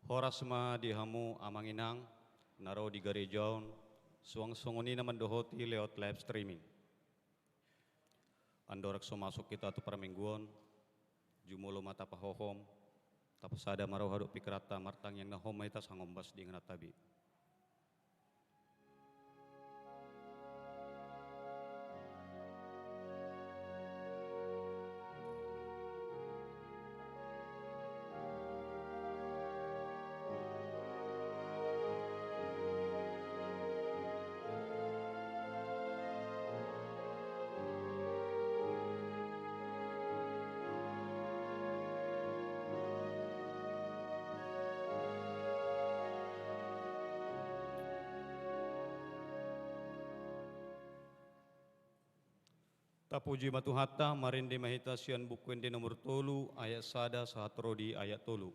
Horasma di hamu amanginang, naro di garejaon, suang-sunguni naman dohoti lewat live streaming. Andorak so masuk kita tu paramingguan, jumulo mata pahohom, tapos ada marau haduk pikrata martang yang nahom maita sangombas di nganatabi. Tapuji matuhata marindi mahita sian bukuen di nomor tolu ayat sada sahatro di ayat tolu.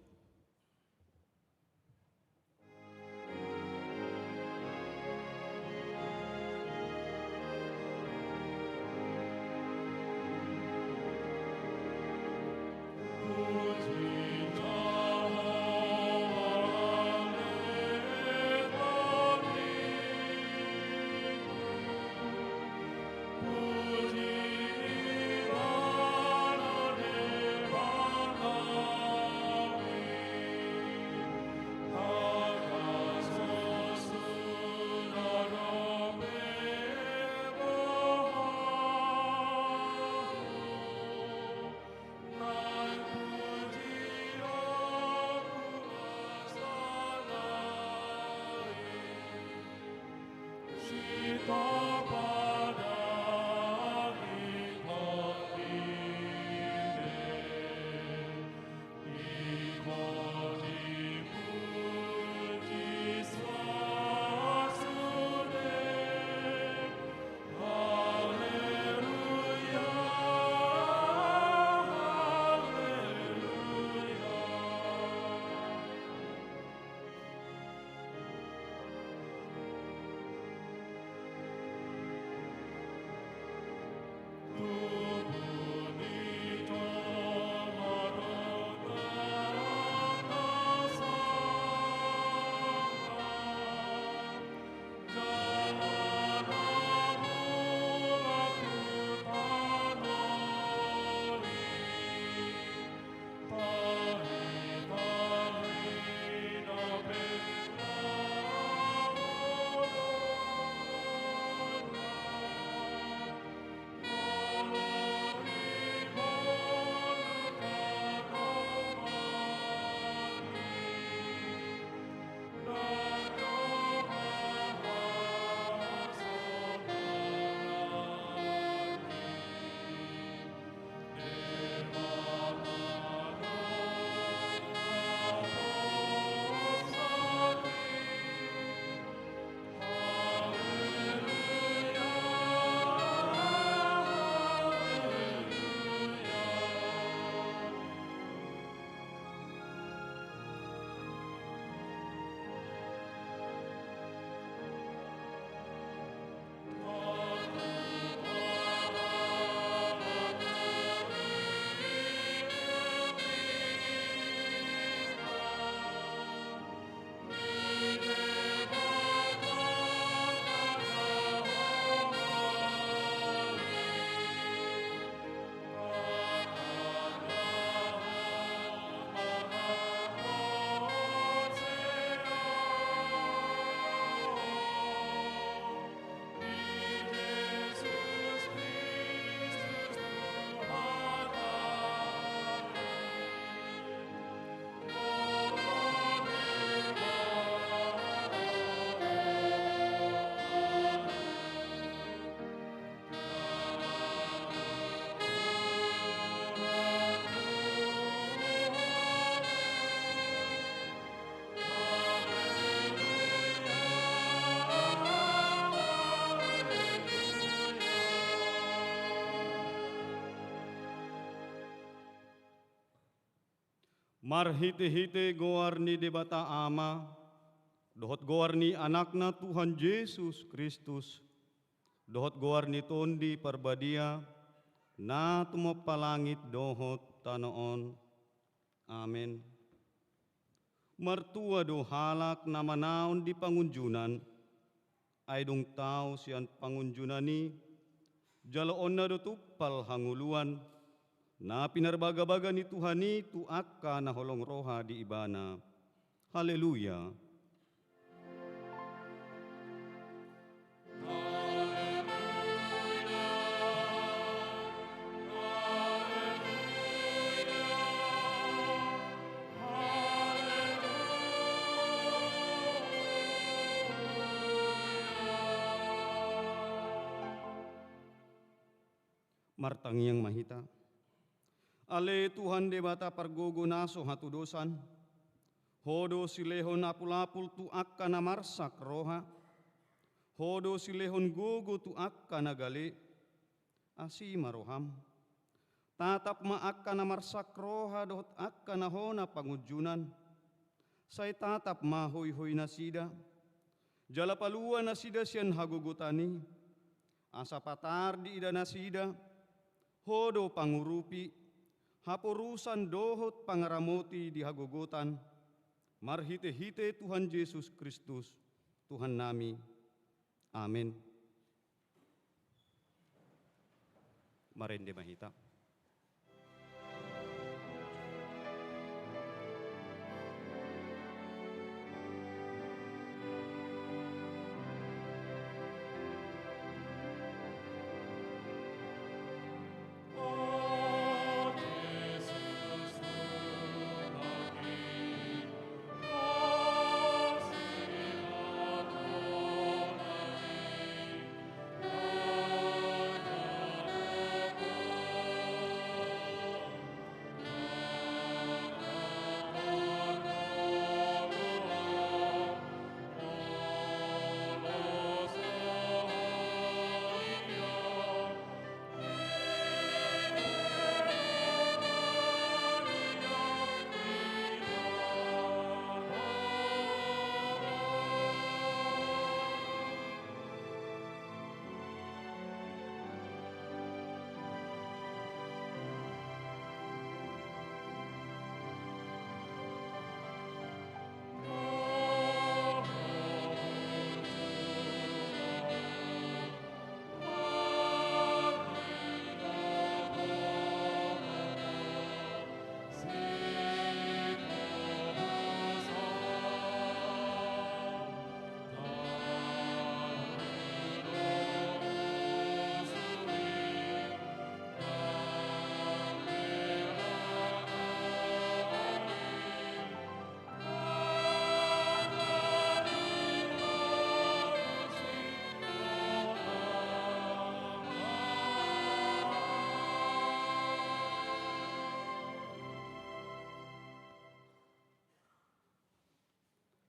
Marhite-hite goarni debata ama, dohot goarni anakna Tuhan Yesus Kristus, dohot goarni tondi parbadia, na tumapalangit dohot tanoon. Amin. Mertua do halak nama naon di pangunjunan, ay dong tao siyan pangunjunani, jalaon na do tupal hanguluan, na pinarbaga-baga ni Tuhan itu akka na holong roha di ibana. Haleluya. Martangyang mahita. Ale Tuhan debata pargogo naso hatudosan. Hodo silehon apul-apul tu akka na marsak roha. Hodo silehon gogo tu akka na gali. Asi maroham. Tatap ma akka na marsak roha dohot akka na hona pangujunan. Say tatap ma hoy-hoy na sida. Jala paluan na sida siyan hagugutani. Asa patar di ida na sida. Hodo pangurupi, hapurusan dohot pangaramoti di hagugutan, marhite-hite Tuhan Yesus Kristus, Tuhan nami. Amin. Marende mahita.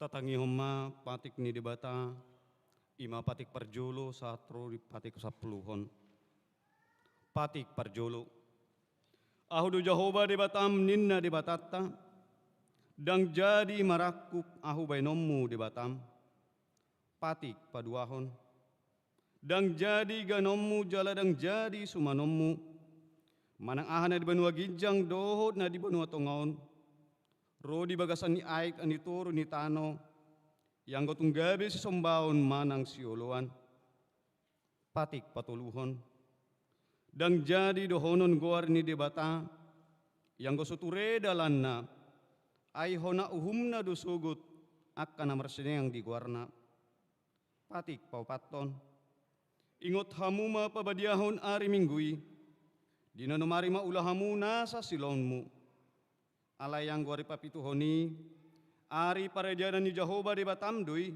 Tatangi homa patik ni debata, ima patik parjolo satro di patik sapuluhon. Patik parjolo. Ahudu Jahoba debatam ninna debatata, dang jadi marakup ahu bainommu debatam. Patik paduahon. Dang jadi ganommu jala dang jadi sumanommu. Manang ahana di benua gijang dohot na di benua tongaon. Rodi bagasan ni aik ani turu ni tano, yang gotong gabe si sombaon manang sioloan. Patik patuluhon. Dang jadi dohonon goar ni debata, yang gosuture dalanna, ay hona uhumna dosugut, akka na marseneng di guarna. Patik paupaton. Ingot hamuma pabadiahon ari minggui, dinanumari maulah hamu nasa silonmu. Alayang guari papituhoni, ari parejanan ni Jahoba di Batamdui,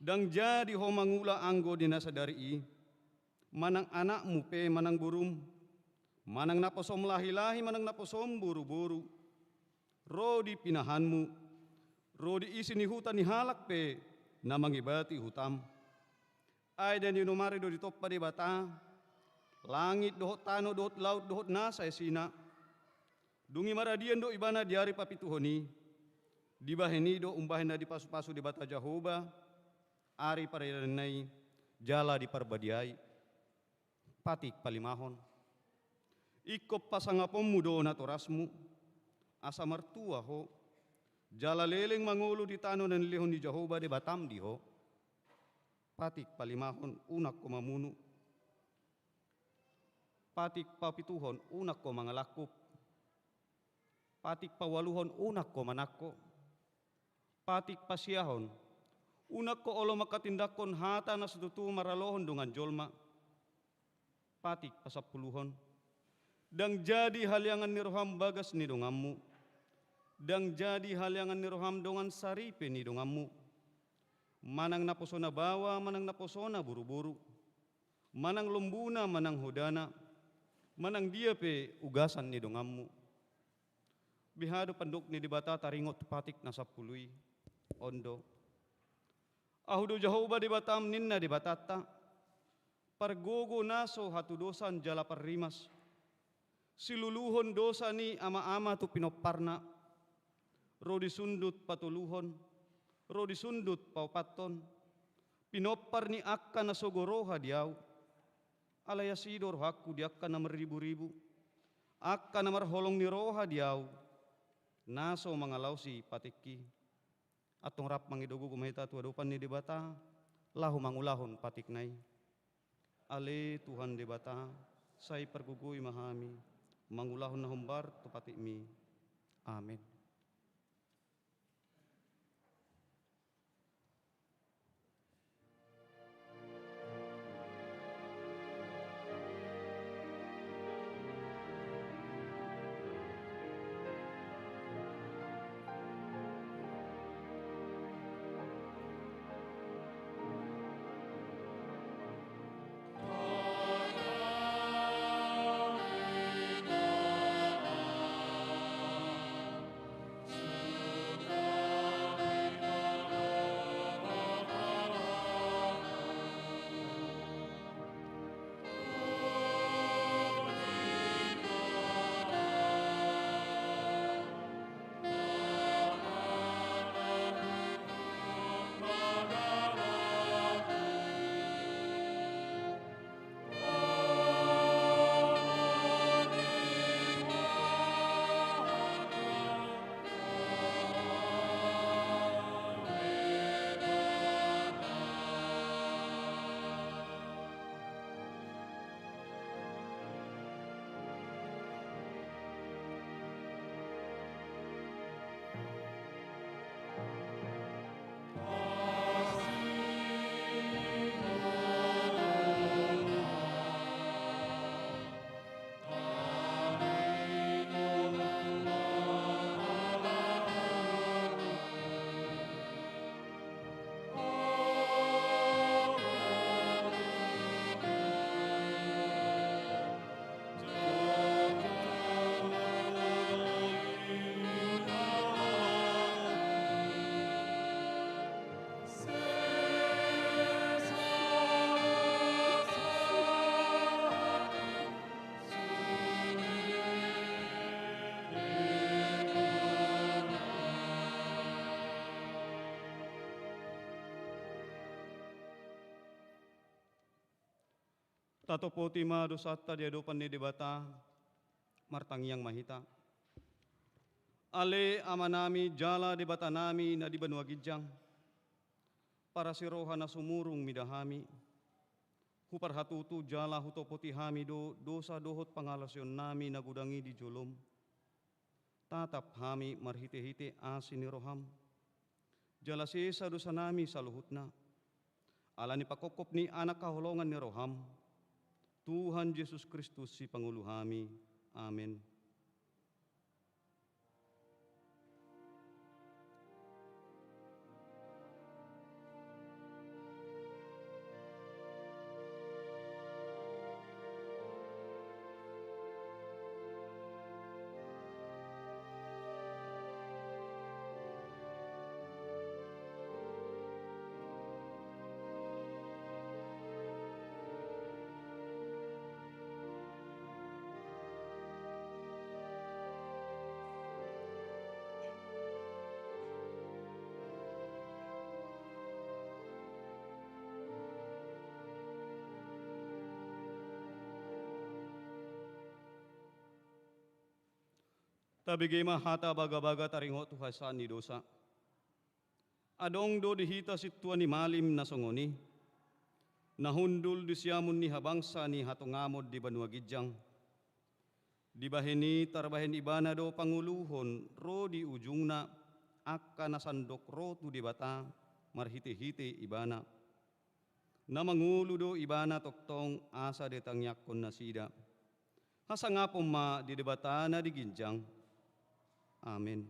dang jadi ho mangula anggo dinasadari, manang anakmu pe manang burum, manang naposom lahi-lahi manang naposom buru-buru, rodi pinahanmu, rodi isi ni hutan ni halak pe, na mangibati hutam. Ay dan dinumari do ditoppa di bata, langit dohot tano dohot laut dohot nasa esina, dungi maradian do ibana diari papituhoni, dibaheni do umbahena di pasu-pasu di bata Jahoba, ari paredanai jala di parbadiai, patik palimahon. Ikop pasangapommu do natorasmu, asa martua ho, Jala leleng mangulo di tano ng lihon ni Jehovah di batam diho. Patik palimahon unak ko mamunu. Patik papituhon unak ko mangalakop. Patik pawaluhon unak ko manakko. Patik pasiyahon unak ko olo makatindakon hata na setutu maralohon dungan jolma. Patik pasapuluhon dang jadi haliangan ni roham bagas ni dongammu. Dang jadi haliangan ni roham dongan saripe ni dongammu. Manang naposona bawa, manang naposona buru-buru. Manang lumbuna, manang hudana. Manang dia pe ugasan ni dongammu. Bihado panduk ni dibata taringot patik na sapului. Ondo. Ahudo Jehovah di batam ninna di batata. Pargogo naso hatu dosan jala parrimas. Siluluhon dosa ni ama-ama tu pinoparna. Rodi sundut patuluhon. Rodi sundut paupaton. Pinopar ni akka na sogoroha diaw. Alaya sidor haku di akka na meribu-ribu. Akka na marholong ni roha diaw. Naso mangalaw si patikki. Atong rap mangidugo kumahita tu adupan ni dibata. Lahu mangulahon patiknay. Ale Tuhan dibata. Say perguguy mahami. Mangulahon na humbar tu patikmi. Amen. Tato poti ma dosata di adopan ni debata martangyang mahita. Ale amanami jala debata nami na di banua gijang. Para si roha na sumurung midahami. Hupar hatutu jala huto poti hami do dosa dohot pangalasyon nami nagudangi di jolom. Tatap hami marhite-hite asin ni roham. Jala sisa dosa nami saluhutna. Ala ni pakokop ni anak kahulongan ni roham. Tuhan Yesus Kristus si Pangulo kami. Amen. Tabigima hata baga-baga taringo tuhasan ni dosa. Adong do dihita situan ni malim na songoni. Nahundul di siamun ni habangsa ni hatungamod di Banua Gijang. Di bahini tarbahin ibana do panguluhon ro di ujungna akka nasandok ro tu di bata marhite-hite ibana. Na mangulu do ibana toktong asa detangyakon na sida. Hasangapom ma di debata na di Ginjang. Amin.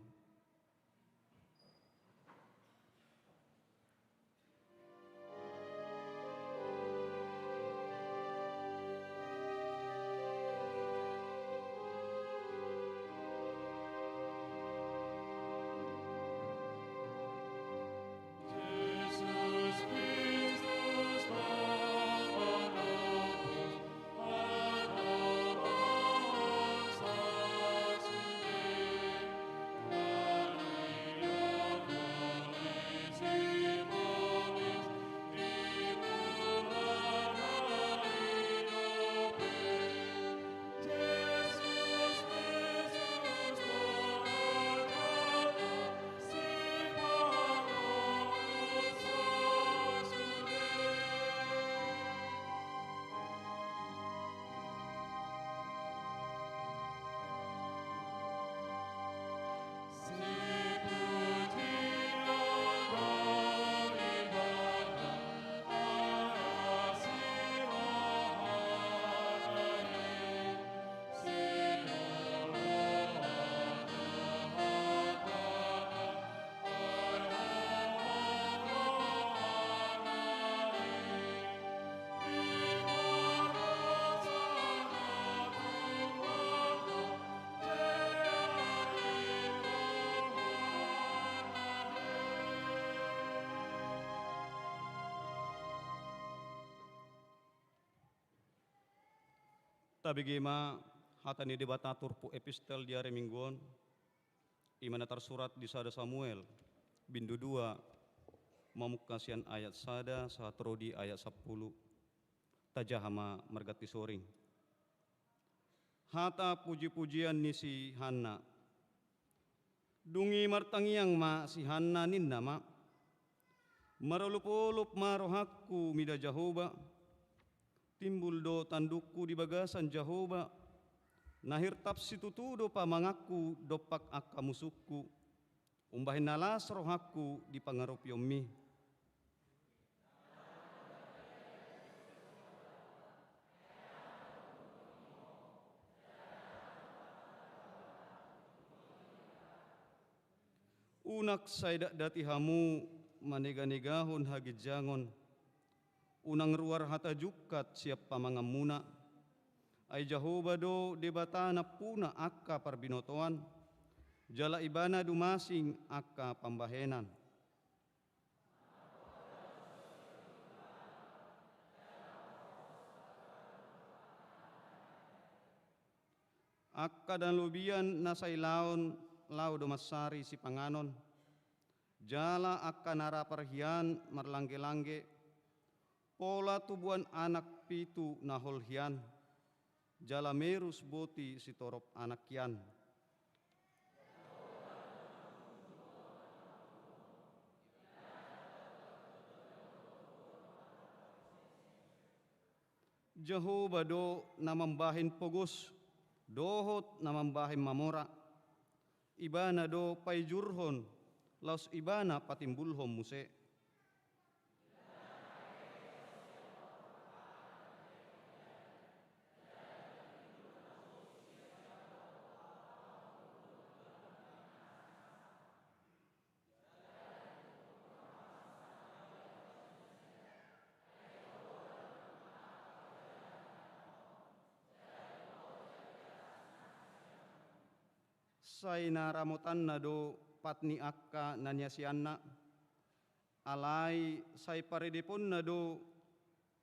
Tabigima hatani debata turpu epistel diare mingguan. Imana tersurat di sada Samuel. Bindu 2. Mamukasian ayat sada saat rodi ayat 10. Tajahama mergati soring. Hata puji-pujian ni si Hanna. Dungi martangiang ma si Hanna ninna ma. Marulup-ulup marohakku mida Jahoba. Timbul do tandukku di bagasan Jahoba. Nahir tapsi tutudo pa mangaku dopak akka musukku. Umbahin nalas rohakku di pangarup yomi. Unak saydak dati hamu manega-negahon hagit jangon. Unang ruar hata jukat siap pamangamuna. Ay Jahoba do debatana puna akka parbinotoan. Jala ibana dumasing akka pambahenan. Akka dan lubian nasay laon lau domasari si panganon. Jala akka naraparhian marlangge-langge. Pola tubuan anak pitu naholhian. Jala merus boti si torop anak kian. Jahoba do namambahin pogos. Dohot namambahin mamora. Ibana do payjurhon. Laus ibana patimbulhom muse. Say naramutan na do patni akka nanyasianna. Alay say paridipon na do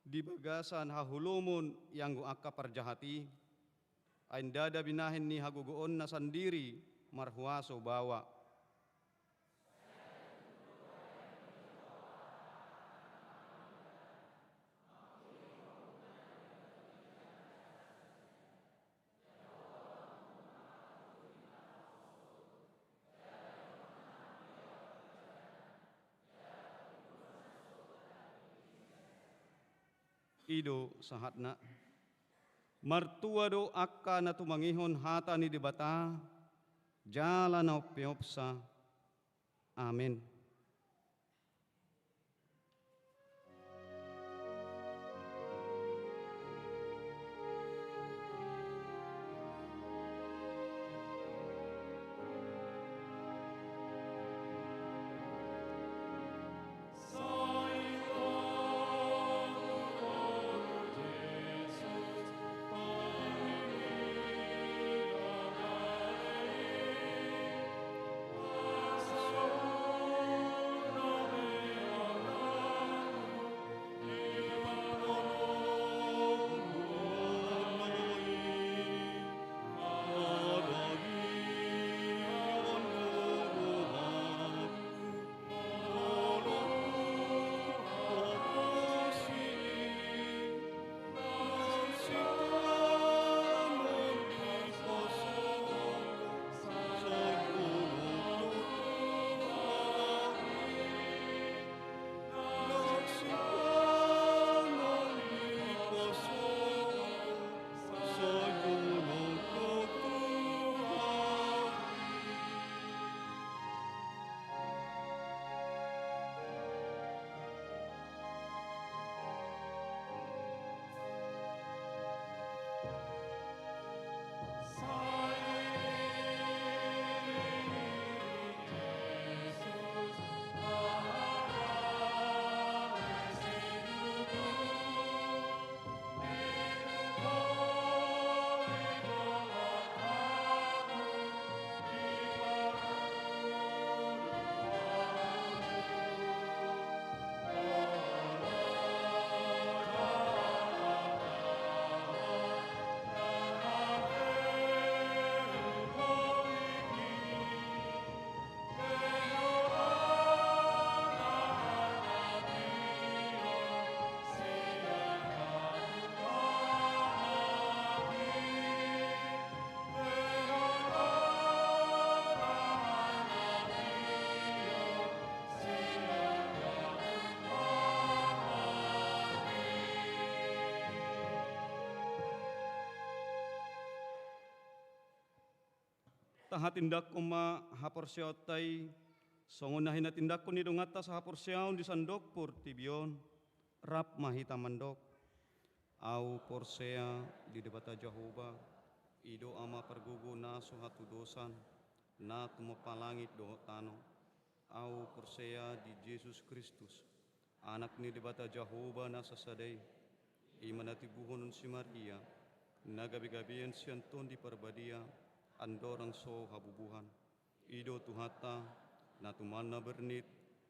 di bagasan hahulumon yang go akka parjahati. Ain dada binahin ni hagugoon na sandiri marhuaso bawa. ido sahatna. Martua do akka na tumangihon hata ni dibata, jala na piopsa. Amen. Tahatindak kuma haporsiotay, songunahin na tindak ko ni dungata sa haporsyaon di sandok por tibion, rap mahita mandok. Au porsea di debata Jehovah, ido ama pergugu na suhatu dosan, na tumapalangit do tano. Au porsea di Jesus Kristus, anak ni debata Jehovah na sasaday, imanatibuhon si Maria, nagabi-gabian si Anton di perbadia, andorang so habubuhan. Ido tuhata na tumana bernit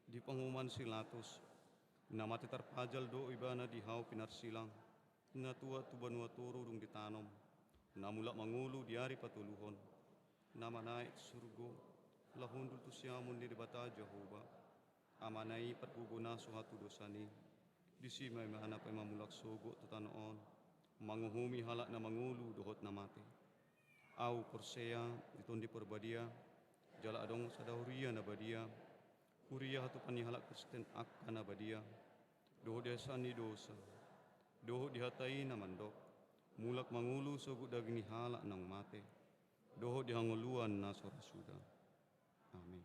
di panguman silatus. Na mati terpajal do ibana di hau pinarsilang. Na tua tubanua turu dung ditanom. Na mulak mangulu di hari patuluhon. Na manait surgo. Lahundul tu siamun di debata Jehovah. Amanai perguguna suhatu dosani. Disimay mahana pa mamulak sogo tutanoon. Manguhumi halak na mangulu dohot na mati. Au porsea ditondi perbadia jala adong sadahuria na badia huria hatu panihalak Kristen akka na badia doho desa ni dosa doho dihatai na mandok mulak mangulu sugu dagini halak nang mate doho dihanguluan na sorasuda. Amin.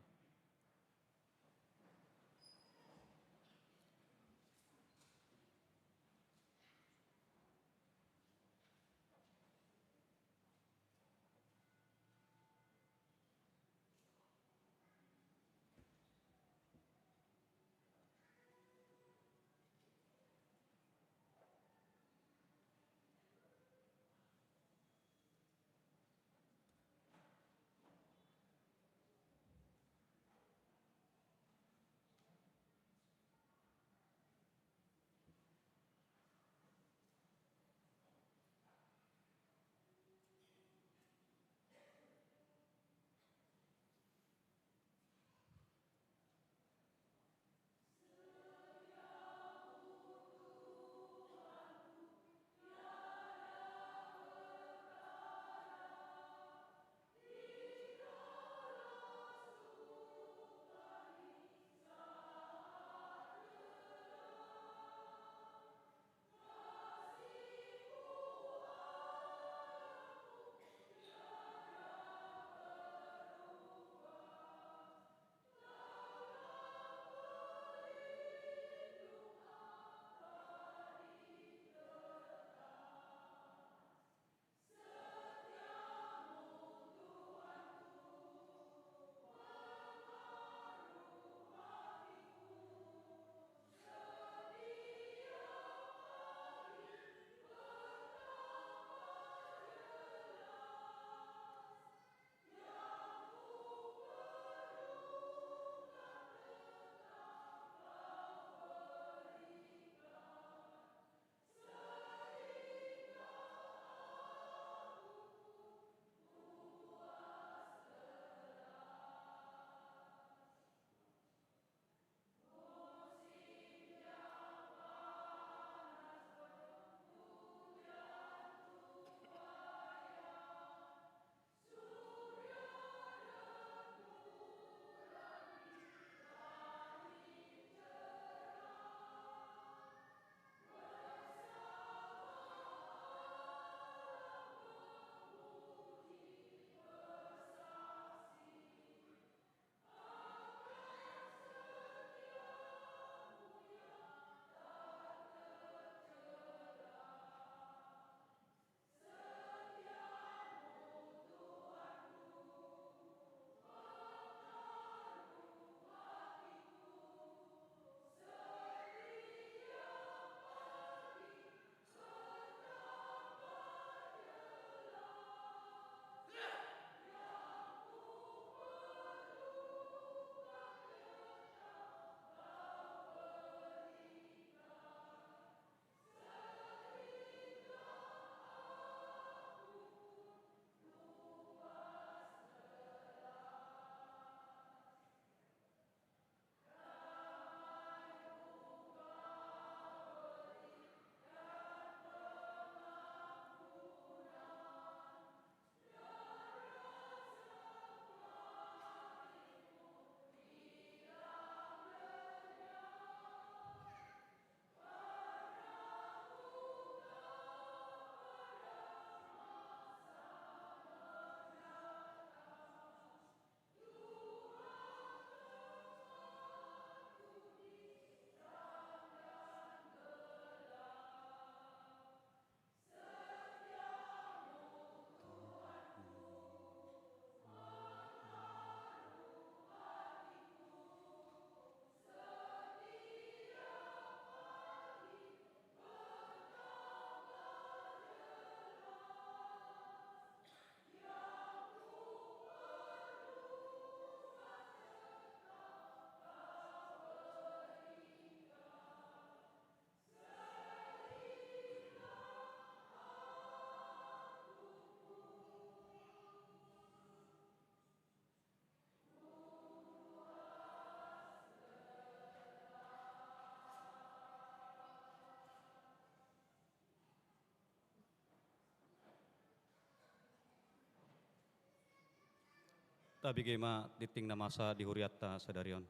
Tabi gema titing na masa di huriatta sadarion.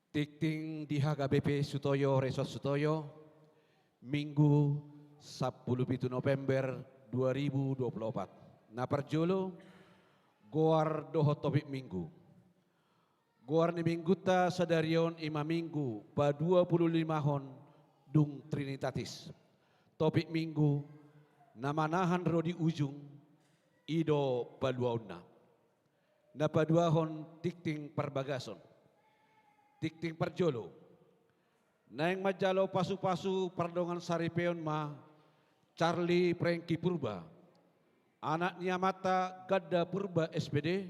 Tikting di HKBP Sutoyo Resort Sutoyo, Minggu 17 November 2024. Naparjolo, Goar doho topik minggu. Goar ni mingguta sadarion ima minggu pa 25 hon dung Trinitatis. Topik minggu namanahan rodi ujung ido paduauna. Napaduahon tikting perbagason. Tikting perjolo. Naeng majalo pasu-pasu pardongan saripeon ma Charlie Prengki Purba. Anak Niamata Gadda Purba SPD.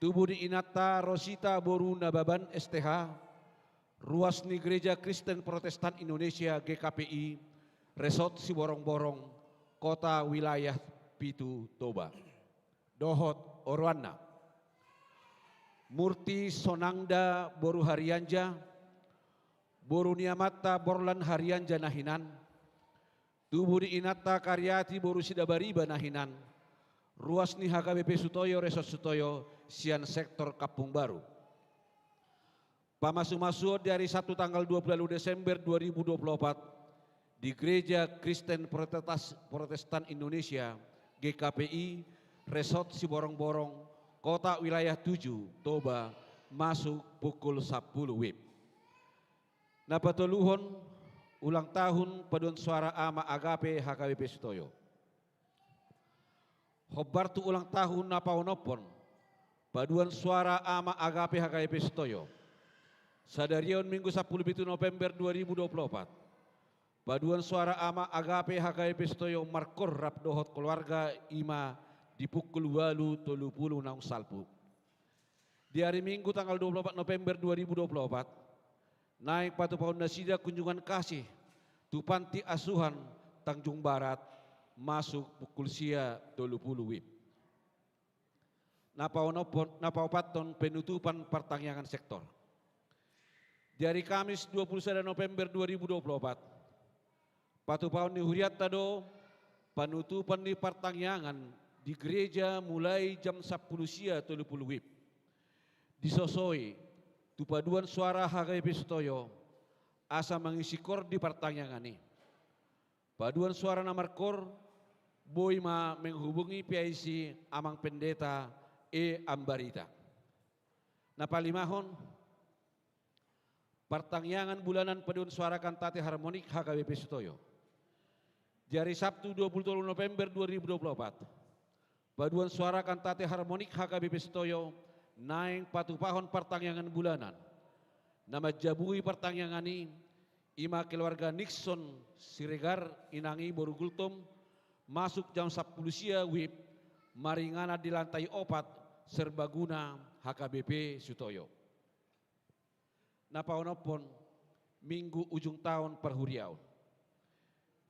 Tubuh di Inata Rosita Boru Nababan STH. Ruas ni Gereja Kristen Protestan Indonesia GKPI. Resort Siborong-Borong. Kota Wilayah Pitu Toba. Dohot Orwana. Murti Sonangda Boru Harianja. Boru Niamata Borlan Harianja Nahinan. Tubuh di Inata Karyati Boru Sidabariba Nahinan. Ruas ni HKBP Sutoyo Resort Sutoyo Sian Sektor Kapung Baru. Pamasu-masu dari 1 tanggal 20 Desember 2024 di Gereja Kristen Protestan Indonesia GKPI Resort Siborong-Borong Kota Wilayah 7 Toba masuk pukul 10 WIB. Napatuluhon ulang tahun paduan suara ama agape HKBP Sutoyo. Hobartu ulang tahun napaonopon paduan suara ama agape HKBP Sutoyo. Sadarion Minggu 10 November 2024. Paduan suara ama agape HKBP Sutoyo markor rap dohot keluarga ima di pukul 8.30 naung salpu. Di hari Minggu tanggal 24 November 2024 naik patu Pondasida kunjungan kasih Tupanti Asuhan Tanjung Barat masuk pukul sia 30 WIB. Napaopaton penutupan pertanyaan sektor. Di hari Kamis 21 November 2024 patu paun ni huriat tado penutupan di pertanyaan di gereja mulai jam 10 sia 30 WIB. Disosoi tupaduan suara HKBP Sutoyo asa mengisi kor di pertanyaan ini. Paduan suara nomor kor boy ma menghubungi PIC Amang Pendeta Ambarita. Napalimahon pertanyaan bulanan paduan suara kantate harmonik HKBP Sutoyo. Di hari Sabtu 27 November 2024 paduan suara kantate harmonik HKBP Sutoyo naik patupahon pertanyaan bulanan. Nama jabui pertanyaan ini ima keluarga Nixon Siregar Inangi Borugultum masuk jam 10 sia WIB maringana di lantai 4 serbaguna HKBP Sutoyo. Napaonopon Minggu ujung tahun perhuriau.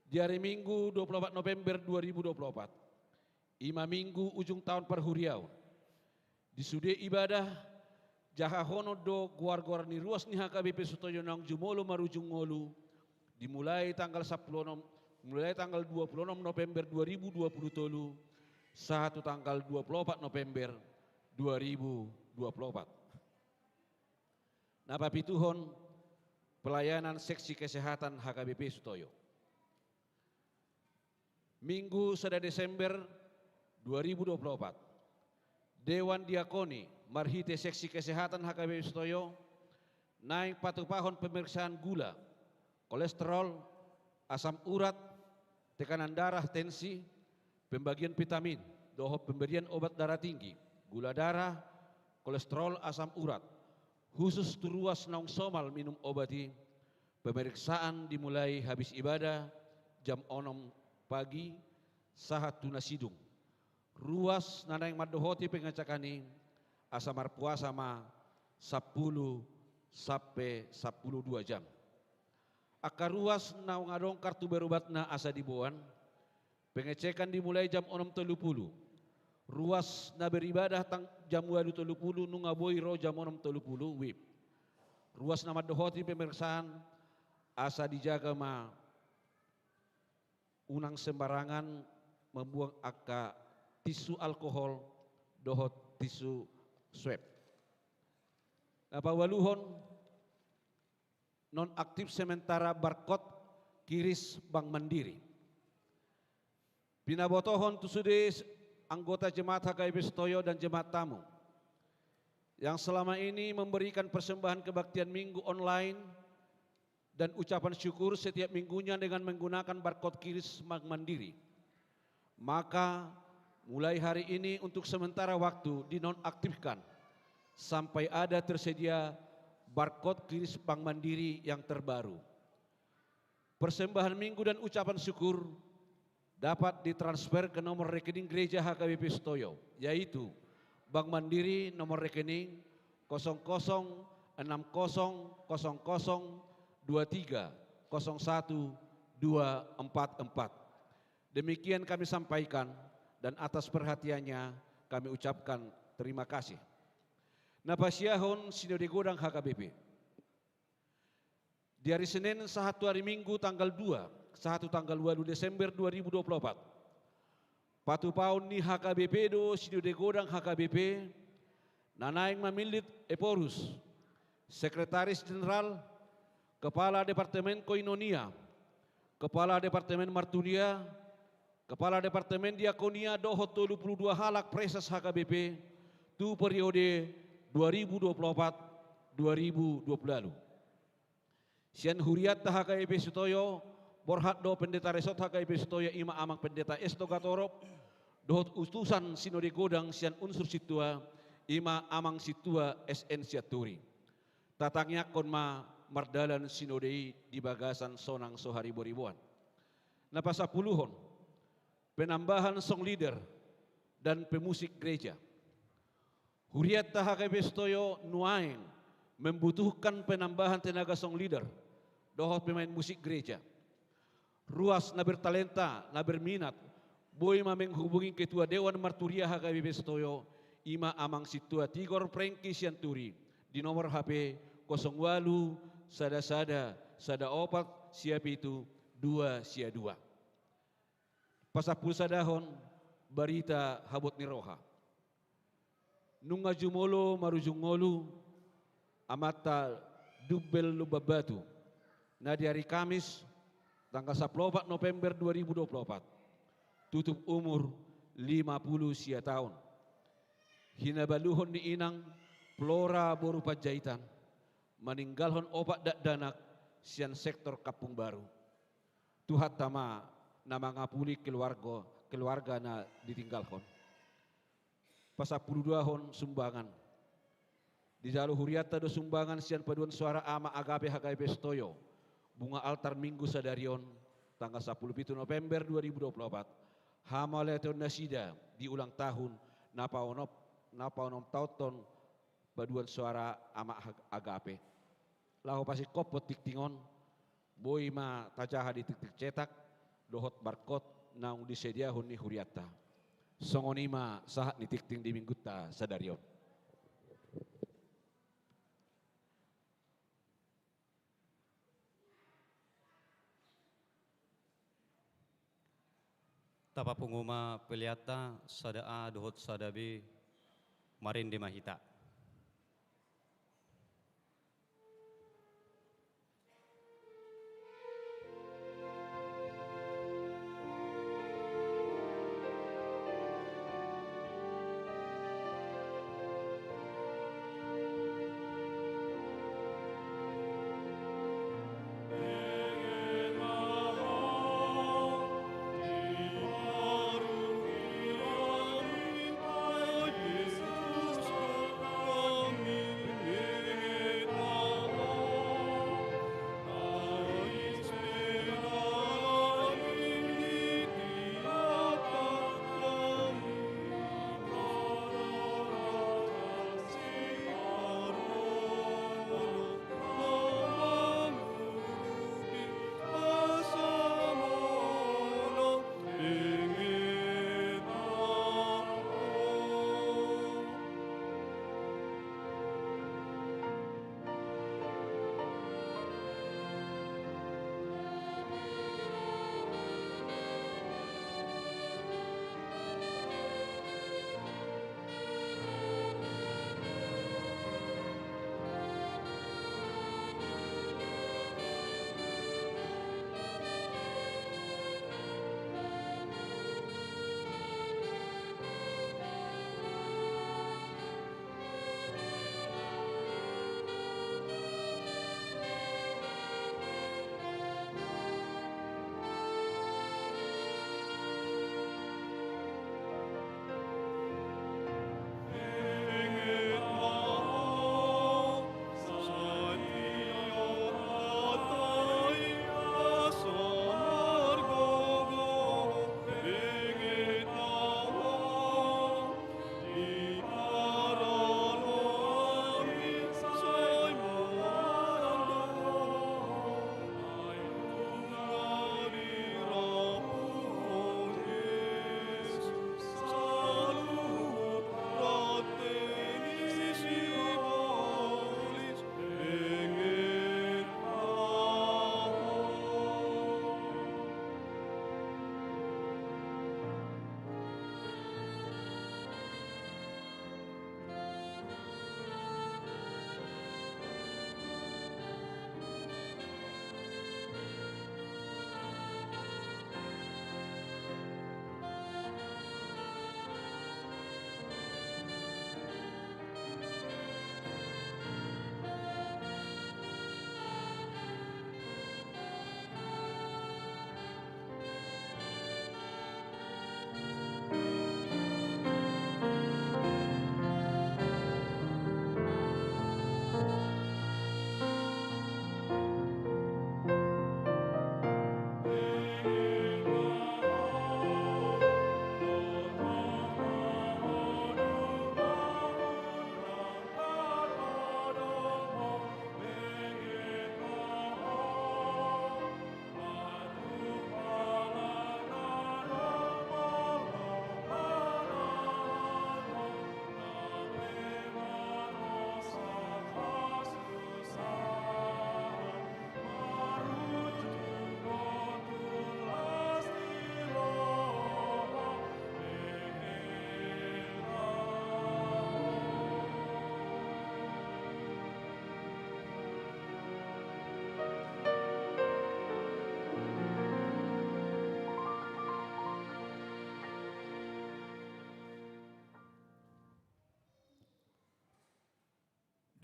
Di hari Minggu 24 November 2024 ima Minggu ujung tahun perhuriau. Di sude ibadah jahahono do guar-guar ni ruas ni HKBP Sutoyo nang jumolo marujung ngolu dimulai tanggal 26 November 2023 satu tanggal 24 November 2024. Napapituhon pelayanan seksi kesehatan HKBP Sutoyo. Minggu 1 Desember 2024 Dewan Diakoni Marhite Seksi Kesehatan HKBP Sutoyo naik patupahon pemeriksaan gula, kolesterol, asam urat, tekanan darah, tensi, pembagian vitamin, doho pemberian obat darah tinggi, gula darah, kolesterol, asam urat, khusus turuas naung somal minum obati, pemeriksaan dimulai habis ibadah jam 6 pagi sahat tunasidung. Ruas nanang madohoti pengacakani asamar puasa ma 10 sampai 12 jam. Akar ruas naung adong kartu berobat na asa dibuan. Pengecekan dimulai jam 6.30. Ruas na beribadah tang jam 8.30 nungaboi ro jam 6.30 WIB. Ruas na madohoti pemeriksaan asa dijaga ma unang sembarangan membuang aka tisu alkohol dohot tisu swab. Napawaluhon non aktif sementara barcode kiris Bank Mandiri. Pinabotohon tusudes anggota jemaat HKBP Setoyo dan jemaat tamu yang selama ini memberikan persembahan kebaktian minggu online dan ucapan syukur setiap minggunya dengan menggunakan barcode kiris Bank Mandiri. Maka mulai hari ini untuk sementara waktu dinonaktifkan sampai ada tersedia barcode kiris Bank Mandiri yang terbaru. Persembahan minggu dan ucapan syukur dapat ditransfer ke nomor rekening gereja HKBP Setoyo, yaitu Bank Mandiri nomor rekening 006000230124. Demikian kami sampaikan dan atas perhatiannya kami ucapkan terima kasih. Napasiahon Sinode Godang HKBP. Di hari Senin satu hari Minggu tanggal 2 Desember 2024. Patu paun ni HKBP do Sinode Godang HKBP nanaing mamilit Eporus, Sekretaris Jenderal, Kepala Departemen Koinonia, Kepala Departemen Martunia, Kepala Departemen Diakonia dohot 22 halak presas HKBP tu periode 2024-2020 lalu. Sian huriat HKBP Setoyo borhat do pendeta resot HKBP Setoyo ima amang pendeta Esto Gatorop dohot utusan Sinode Godang sian unsur situa ima amang situa SN Siaturi. Tatangnya konma mardalan sinodei di bagasan sonang sohari boribuan. Napasa puluhon penambahan song leader dan pemusik gereja. Huriat HKBP Setoyo nuain membutuhkan penambahan tenaga song leader dohot pemain musik gereja. Ruas na bertalenta, na berminat, boy menghubungi ketua Dewan Marturia HKBP Setoyo ima amang situa Tigor Prengki Sianturi di nomor HP 08 sada opat siap itu 2 sia 2. Pasapul sadahon barita habot ni roha. Nunga jumolo marujungolu amata dubbel lubabatu. Na di hari Kamis tanggal 14 November 2024 tutup umur 50 sia tahun. Hinabaluhon ni inang Flora Boru Panjaitan meninggalhon obat dak danak sian sektor Kapung Baru. Tuhat tama nama ngapuli keluarga na ditinggalhon. Pasapuluh 2 hon sumbangan. Di jalur huriata do sumbangan sian paduan suara ama agape HKBP Setoyo. Bunga altar minggu sadarion tanggal 17 November 2024. Hamaleton nasida di ulang tahun napaonom tauton paduan suara ama agape. Lahu pasi kopot tiktingon boy ma tajaha di tik cetak dohot barkot naung disediahun ni huriata. Songonima sahat ni tikting di mingguta sadarion. Tapa punguma peliata sada A dohot sada B marin di mahita.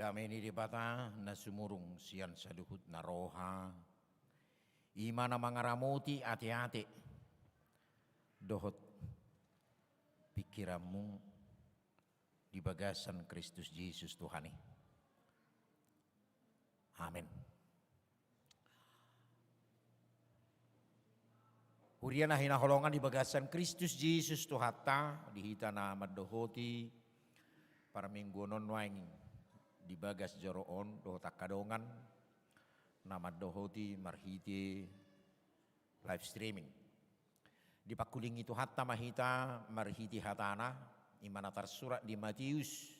Damai ni dibata na sumurung sian saduhut na roha. Ima na mangaramuti ati-ati. Dohot pikiranmu di bagasan Kristus Yesus Tuhani. Amin. Huriana hinaholongan di bagasan Kristus Yesus Tuhata dihita na madohoti para minggu non waing di bagas joroon dohotak kadongan nama dohoti marhiti live streaming. Di pakuling itu hatta mahita marhiti hatana imana tersurat di Matius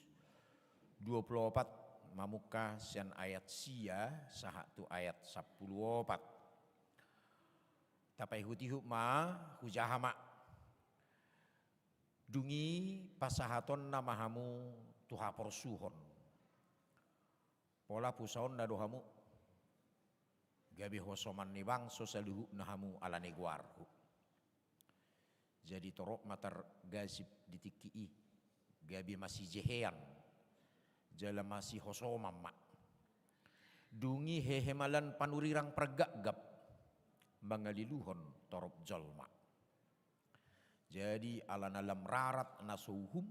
24 mamuka sian ayat sia sahatu ayat 14. Tapai huti hukma hujahama dungi pasahaton namahamu tuha porsuhon pola pusaon na dohamu gabi hosoman ni bang sosaluhu nahamu ala negwarhu jadi torok matar gasip ditikii gabi masih jehean jala masih hosomam mak dungi hehemalan panurirang pergagap mangaliluhon torop jolma. Jadi ala nalam rarat nasuhum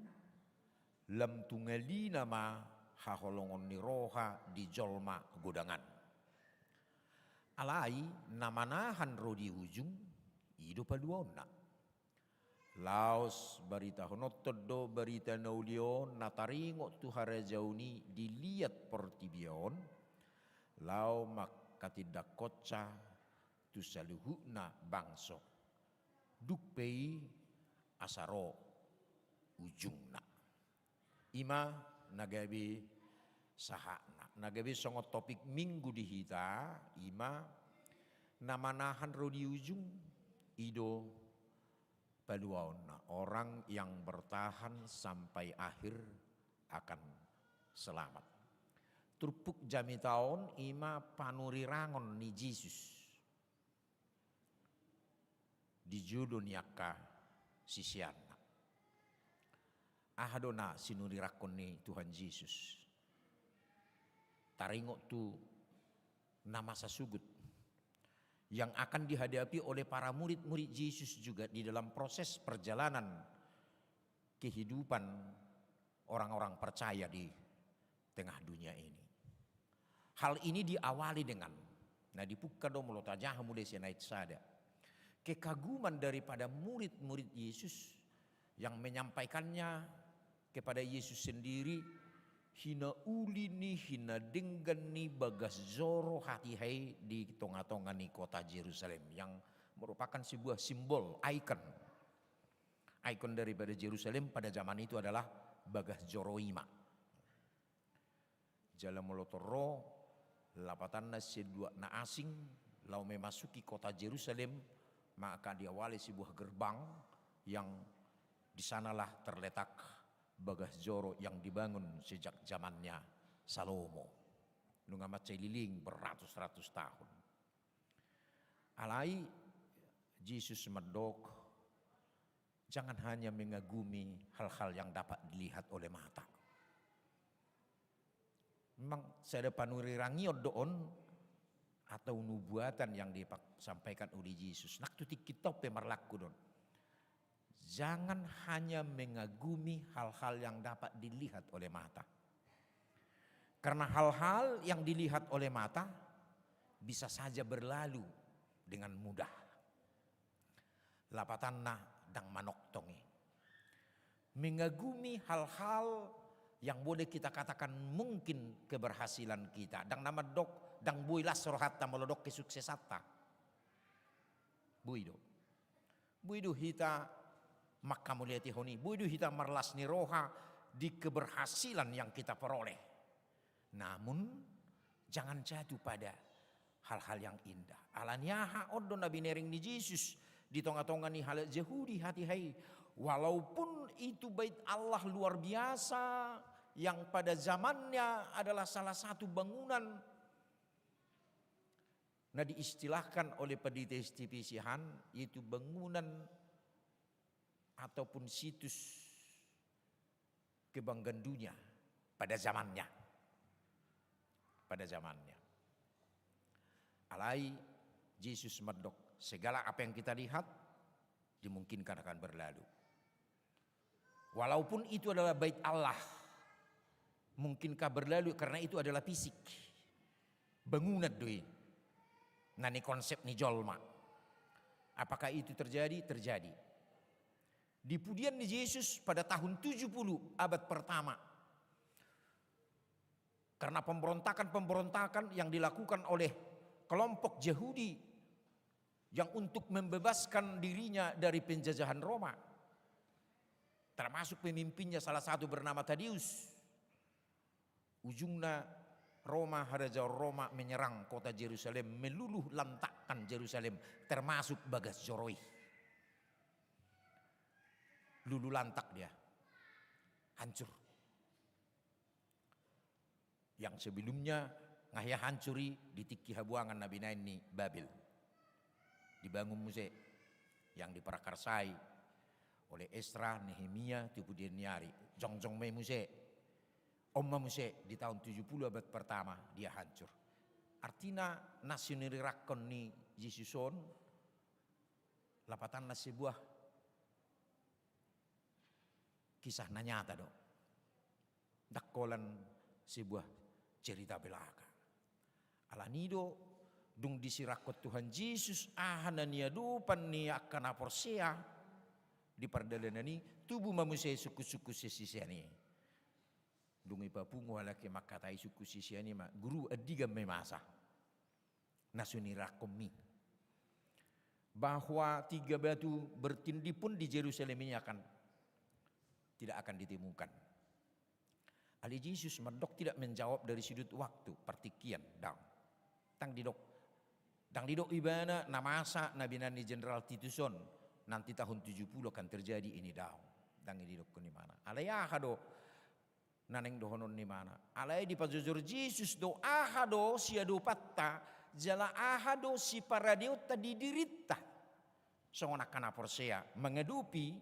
lam tungali nama haholongon ni roha di jolma godangan. Alai namanahan rodi ujung hidup paduona. Laos berita honotto berita naulion nataringo tuhara jauni dilihat portibion lau makatidak koca tu saluhuna bangso dukpei asaro ujungna ima nagabi sahana nagabi songot topik minggu dihita ima namanahan rodi ujung ido paluaona orang yang bertahan sampai akhir akan selamat turpuk jami tahun ima panurirangon ni Yesus di juduniaka sisiana ahadona sinurirakon ni Tuhan Yesus taringo tu nama sasugut yang akan dihadapi oleh para murid-murid Yesus juga di dalam proses perjalanan kehidupan orang-orang percaya di tengah dunia ini. Hal ini diawali dengan nadipukka do mulotajah mulai senait sada kekaguman daripada murid-murid Yesus yang menyampaikannya kepada Yesus sendiri hina ulini hina denggani bagas zoro hati hai di tonga-tonga ni kota Yerusalem yang merupakan sebuah simbol ikon daripada Yerusalem pada zaman itu adalah bagas Joroima. Jala molotoro lapatan na sedua na asing lau memasuki kota Yerusalem maka diawali sebuah gerbang yang di sanalah terletak bagas Joro yang dibangun sejak zamannya Salomo. Nungamat celiling beratus-ratus tahun. Alai Yesus medok jangan hanya mengagumi hal-hal yang dapat dilihat oleh mata. Memang saya ada panurirangi doon atau nubuatan yang disampaikan oleh Yesus. Nak tutik kita pemerlaku don. Jangan hanya mengagumi hal-hal yang dapat dilihat oleh mata. Karena hal-hal yang dilihat oleh mata bisa saja berlalu dengan mudah. Lapatanna dang manoktongi. Mengagumi hal-hal yang boleh kita katakan mungkin keberhasilan kita. Dang nama dok dang builas rohatta melodok kesuksesatta. Buido hita maka muliati honi. Buido hita marlas ni roha di keberhasilan yang kita peroleh. Namun jangan jatuh pada hal-hal yang indah. Alanyaha oddo nabi nering ni Yesus di tonga-tonga ni hal Yahudi hati hai. Walaupun itu bait Allah luar biasa yang pada zamannya adalah salah satu bangunan nah diistilahkan oleh pendidik Stipisihan yaitu bangunan ataupun situs kebanggaan dunia pada zamannya. pada zamannya. Alai Yesus medok segala apa yang kita lihat dimungkinkan akan berlalu. Walaupun itu adalah bait Allah, mungkinkah berlalu karena itu adalah fisik. Bangunan doi. Nah ini konsep ni jolma. Apakah itu terjadi? Terjadi. Di pudian Yesus pada tahun 70 abad pertama. Karena pemberontakan-pemberontakan yang dilakukan oleh kelompok Yahudi yang untuk membebaskan dirinya dari penjajahan Roma. Termasuk pemimpinnya salah satu bernama Tadeus. Ujungnya Raja Roma menyerang kota Yerusalem, meluluh lantakkan Yerusalem, termasuk Bagas Joroi. Luluh lantak dia, hancur. Yang sebelumnya ngahya hancuri ditiki habuangan Nabi Naini Babil. Dibangun musik yang diprakarsai oleh Esra, Nehemia, kemudian Nyari. Jongjong me musik. Omma musik di tahun 70 abad pertama dia hancur. Artinya nasioneri rakon ni Yesuson lapatan na sebuah kisah na nyata do. Dakolan sebuah cerita belaka. Alanido dung disirakot Tuhan Yesus ahanania dupan ni akan aporsea di perdalanan ini tubuh manusia suku-suku sisiani. Dungi papungu halaki makatai suku sisiani ma guru adiga memasa. Nasunirakomi. Bahwa 3 batu bertindih pun di Yerusalem ini tidak akan ditemukan. Ali Yesus merdok tidak menjawab dari sudut waktu partikian dang. Tang didok ibana namasa Nabi Nani Jenderal Tituson. Nanti tahun 70 akan terjadi ini daw. Dan ini dok ni mana? Alaya do naneng dohonon ni mana? Alaya di pajujur Yesus do ahado sia do patta jala ahado si paradio tadi dirita. Songona kana porsea mengedupi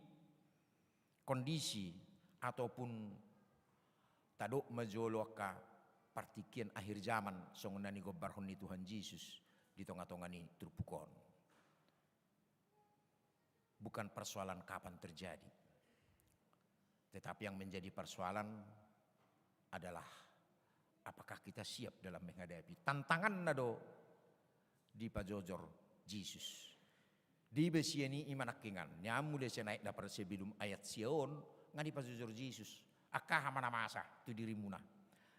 kondisi ataupun tadok majoloka partikian akhir zaman songona ni gobarhon ni Tuhan Yesus di tengah-tengah ni terpukon. Bukan persoalan kapan terjadi. Tetapi yang menjadi persoalan adalah apakah kita siap dalam menghadapi tantangan nado di pajojor Yesus. Di besiani imanakingan nyamu desa naik dapat sebelum ayat Sion ngadi pajojor Yesus. Akah mana masa tu dirimuna.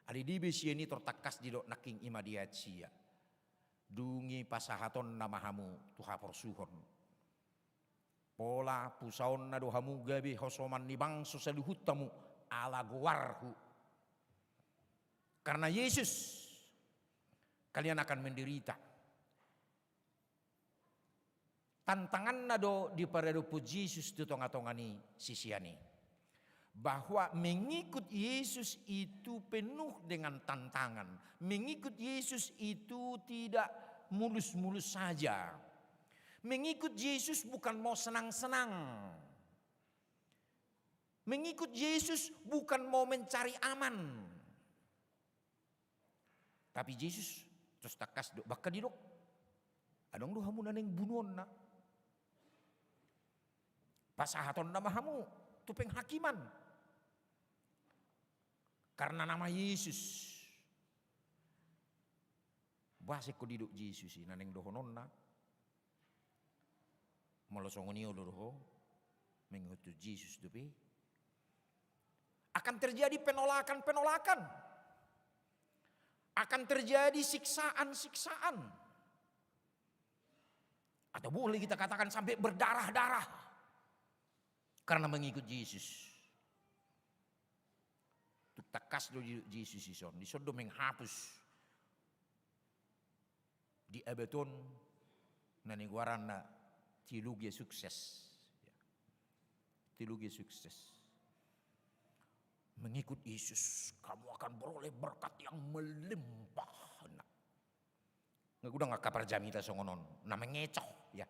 Ali di besiani tertakas di dok naking imadiat sia. Dungi pasahaton namahamu tuhapor suhon. Pola pusaon na dohamu gabi hosoman ni bangso sa luhutamu ala guwarhu. Karena Yesus kalian akan menderita. Tantangan na do di paradopo Yesus tu tonga-tonga ni sisiani. Bahwa mengikut Yesus itu penuh dengan tantangan. Mengikut Yesus itu tidak mulus-mulus saja. Mengikut Yesus bukan mau senang-senang. Mengikut Yesus bukan mau mencari aman. Tapi Yesus terus takas dok bakal didok. Adong do hamu naneng bunuon na. Pasahaton nama hamu tu penghakiman. Karena nama Yesus. Bahasa ko didok Yesus naneng dohonon na. Molosongoni oloroho mengutus Yesus dupi akan terjadi penolakan-penolakan, akan terjadi siksaan-siksaan, atau boleh kita katakan sampai berdarah-darah karena mengikut Yesus. Tuk takas do Yesus ison disodo menghapus di abeton naniguarana teologi sukses. Teologi sukses. Mengikut Yesus, kamu akan beroleh berkat yang melimpah. Nggak udah nggak kapar jamita songonon, nama ngecoh ya.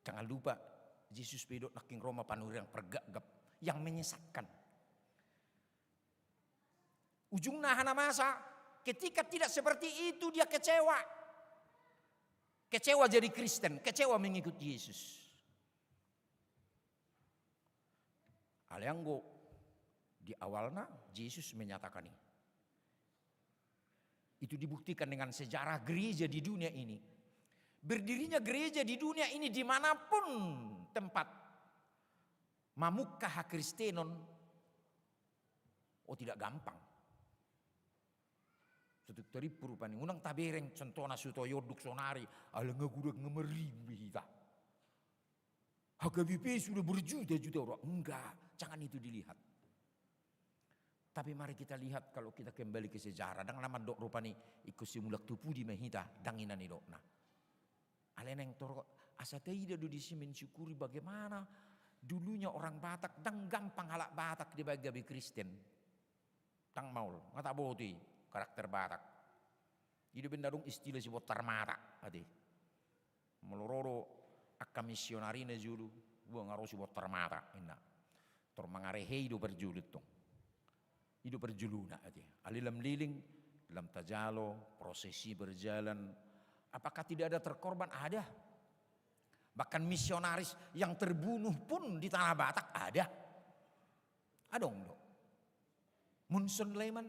Jangan lupa Yesus pedot naking Roma panur yang pergagap, yang menyesatkan. Ujungnya hana masa ketika tidak seperti itu dia kecewa. Kecewa jadi Kristen, kecewa mengikuti Yesus. Alianggo di awalnya Yesus menyatakan ini. Itu dibuktikan dengan sejarah gereja di dunia ini. Berdirinya gereja di dunia ini dimanapun tempat. Mamukkah Kristenon, oh tidak gampang. Tutuk teripur pani unang tabereng contohna suto yoduk sonari ala ngagudak ngemerim kita. HKBP sudah berjuta-juta orang. Enggak, jangan itu dilihat. Tapi mari kita lihat kalau kita kembali ke sejarah. Dang nama dok rupani ikut simulak tupu di mehita danginan idokna. Aleneng toro asateida do disi mensyukuri bagaimana dulunya orang Batak dang gampang halak Batak di bagi Kristen. Tang maul, ngata boti karakter Batak. Hidup bendarung istilah si botar mata ade. Melororo akka misionarina julu, gua ngarosi botar mata inna. Tor mangarehe hidup berjulut tong. Hidup berjuluna aja. Alilam liling, dalam tajalo, prosesi berjalan. Apakah tidak ada terkorban? Ada. Bahkan misionaris yang terbunuh pun di tanah Batak ada. Adong dong. Munson Leman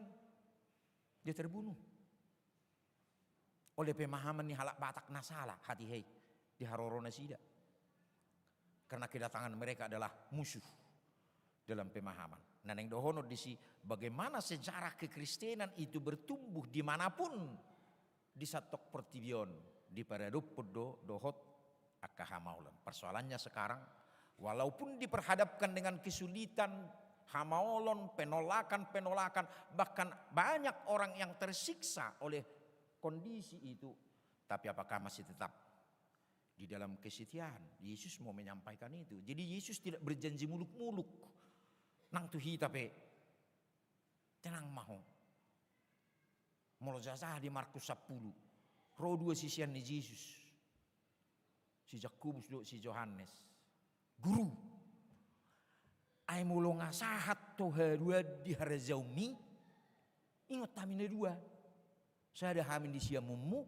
dia terbunuh oleh pemahaman ni halak Batak nasalah hati hei di Harorona Sida. Karena kedatangan mereka adalah musuh dalam pemahaman. Naneng dohono disi bagaimana sejarah kekristenan itu bertumbuh dimanapun di satok pertibion di paradup dohot akahamaulan. Persoalannya sekarang walaupun diperhadapkan dengan kesulitan hamaolon, penolakan, bahkan banyak orang yang tersiksa oleh kondisi itu, tapi apakah masih tetap di dalam kesetiaan? Yesus mau menyampaikan itu. Jadi Yesus tidak berjanji muluk-muluk. Nang tuhi tapi tenang maho. Molo jasa di Markus 10. Roh dua sisian ni Yesus. Si Jakobus do si Yohanes. Guru. Ay mulo nga sahat to harua di harazaumi. Ingat tamina dua. Saya ada hamin di siamumu.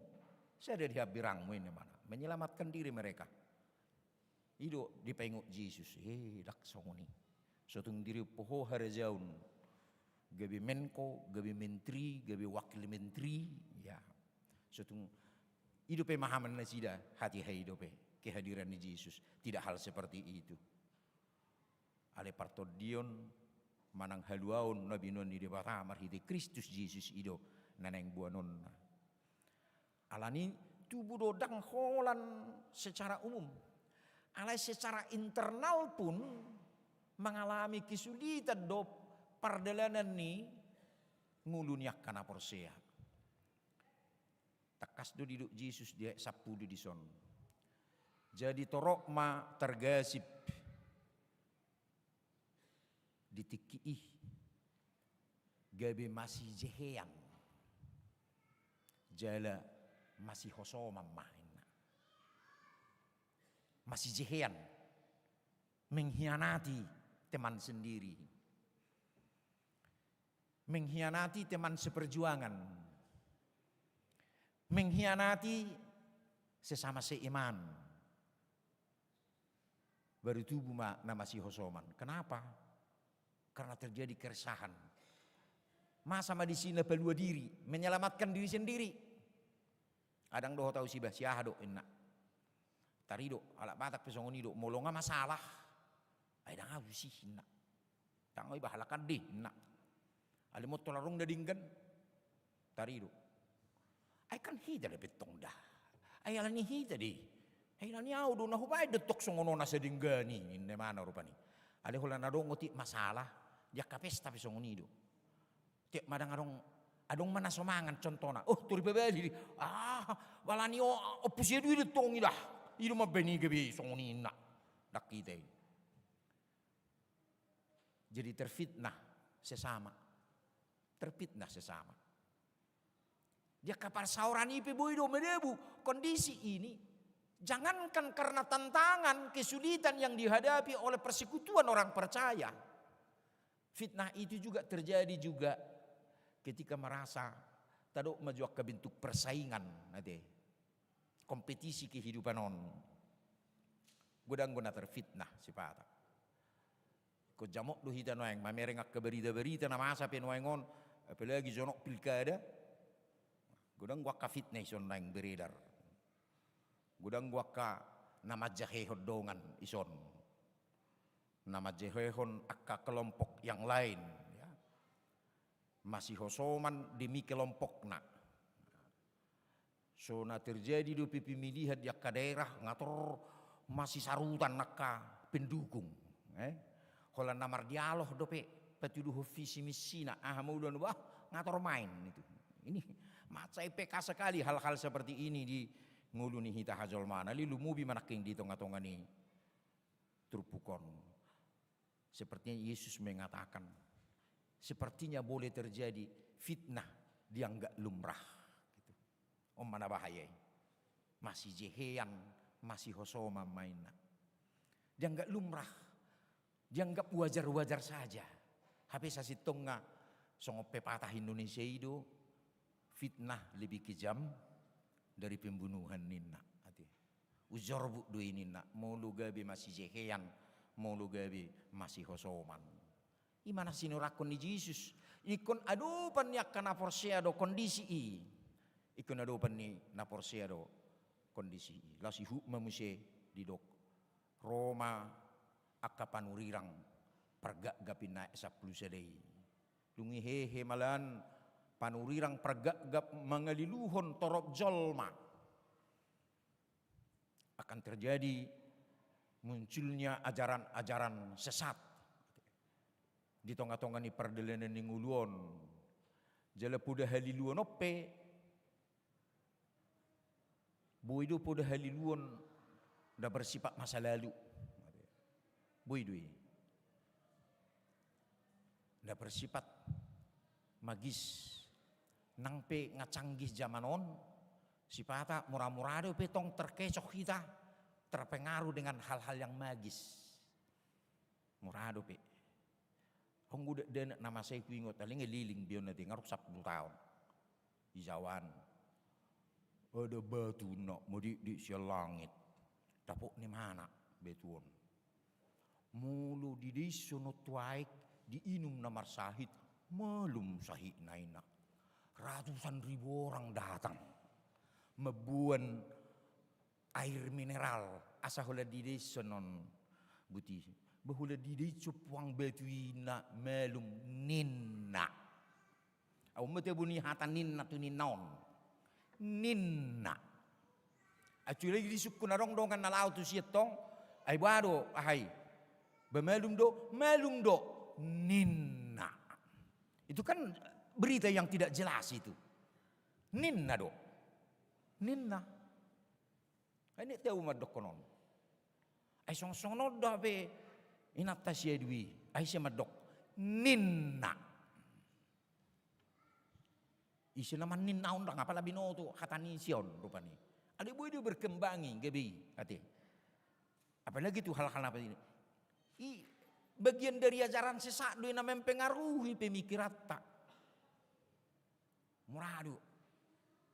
Saya ada di habirangmu ini mana. Menyelamatkan diri mereka. Ido dipenguk Yesus. Laksongoni. Sotung diri poho harazaun. Gabi menko, gabi menteri, gabi wakil menteri. Ya. Sotung hidup pemahaman nasida hati hidup kehadiran Yesus. Tidak hal seperti itu. Ale partodion manang haluaun nabi non di debata marhite Kristus Yesus ido naneng buanon. Alani tubuh dodang holan secara umum. Alai secara internal pun mengalami kesulitan do pardalanan ni ngulunyak kana porsea. Takas do diduk Yesus dia sapu di son. Jadi torok ma tergasip ditikii gabe masih jehean jala masih hosomam main masih jehean mengkhianati teman sendiri, mengkhianati teman seperjuangan, mengkhianati sesama seiman. Baru tubuh nama si hosoman. Kenapa? Karena terjadi keresahan. Masa di sini pelua diri, menyelamatkan diri sendiri. Adang doh tahu sibah siahado enak. Tarido alak Batak pesongonido molonga masalah. Ay dang sih enak. Tangoy bahalakan deh enak. Alimot tolarong dadinggan. Tarido. Ay kan hida lebih tong dah. Ay alani hida deh. Ay alani audo na hubay detok songono na sedinggani. Ini mana rupani. Ale hula na dong ngoti masalah. Dia kapesta pesongonido. Tiap madang adong mana somangan contohna. Oh turi bebeli. Balani opusia duit tong idah. Idu mah beni gabi songonina. Dak kita ini. Jadi terfitnah sesama. Terfitnah sesama. Dia kapal sauran ipi boido medebu. Kondisi ini jangankan karena tantangan, kesulitan yang dihadapi oleh persekutuan orang percaya. Fitnah itu juga terjadi juga ketika merasa tado majuak ke bentuk persaingan nanti kompetisi kehidupan on gudang-guna terfitnah sipata ko jamok do hita noeng mamerengak ke berita-berita na masa penoengon apalagi jonok pilkada gudang gua ka fitnah ison noeng beredar gudang gua ka nama jahehon dongan ison nama jahehon akka kelompok yang lain ya. Masih hosoman demi kelompok nak so na terjadi do pemilihan di akka daerah ngator masih sarutan nakka pendukung holan namar dialog dope petuduh visi missina maudon wah ngator main itu ini macai PK sekali hal-hal seperti ini di nguluni hita hajol mana li lumubi manaking di tonga-tonga ni trupukon sepertinya Yesus mengatakan sepertinya boleh terjadi fitnah dianggap lumrah gitu. Mana bahaya masih jehean masih hosoma mainna dianggap lumrah dianggap wajar-wajar saja habis tonga songo pepatah Indonesia itu fitnah lebih kejam dari pembunuhan ninna ati ujor bu do ninna mau lu gabe masih jehean mau lu gabe masih hosoman imana sinurakon ni Jesus ikon adupan yak kana porsiado kondisi ikon adupan ni na porsiado kondisi lasi hukma muse didok Roma akka panurirang pergak gapin naik 10 sedei lungi hehe malan panurirang pergak gap mangaliluhon torop jolma akan terjadi munculnya ajaran-ajaran sesat di tonga-tonga ni perdelenan ni nguluon jala puda haliluon oppe boido puda haliluon dah bersifat masa lalu boido dah bersifat magis nangpe ngacanggih zamanon sipata murah-murah do petong terkecoh kita terpengaruh dengan hal-hal yang magis murah do pe honggu de nama saya kuingot talinge liling bion nanti ngaruk 10 tahun di Jawan ada batu nak mau di sial langit tapok ni mana betuon mulu di desa no tuaik diinum namar sahid malum sahid naina ratusan ribu orang datang mebuan air mineral asahula di desa non buti bahula di desa puang betuina malum ninna au mete buni hatan ninna tu ninnaon ninna acu lagi disukun arong dong kan nalau tu sietong ai bado ahai bemelum do ninna itu kan berita yang tidak jelas itu ninna do ninna ini tahu madok konon ai song no do be inata sia dui ai sia madok ninna isi nama ninna undang apa labi no tu hatani sion rupani adik boy dia berkembangi gebi hati apalagi tu hal-hal apa ini bagian dari ajaran sesat do yang mempengaruhi pemikiran tak muradu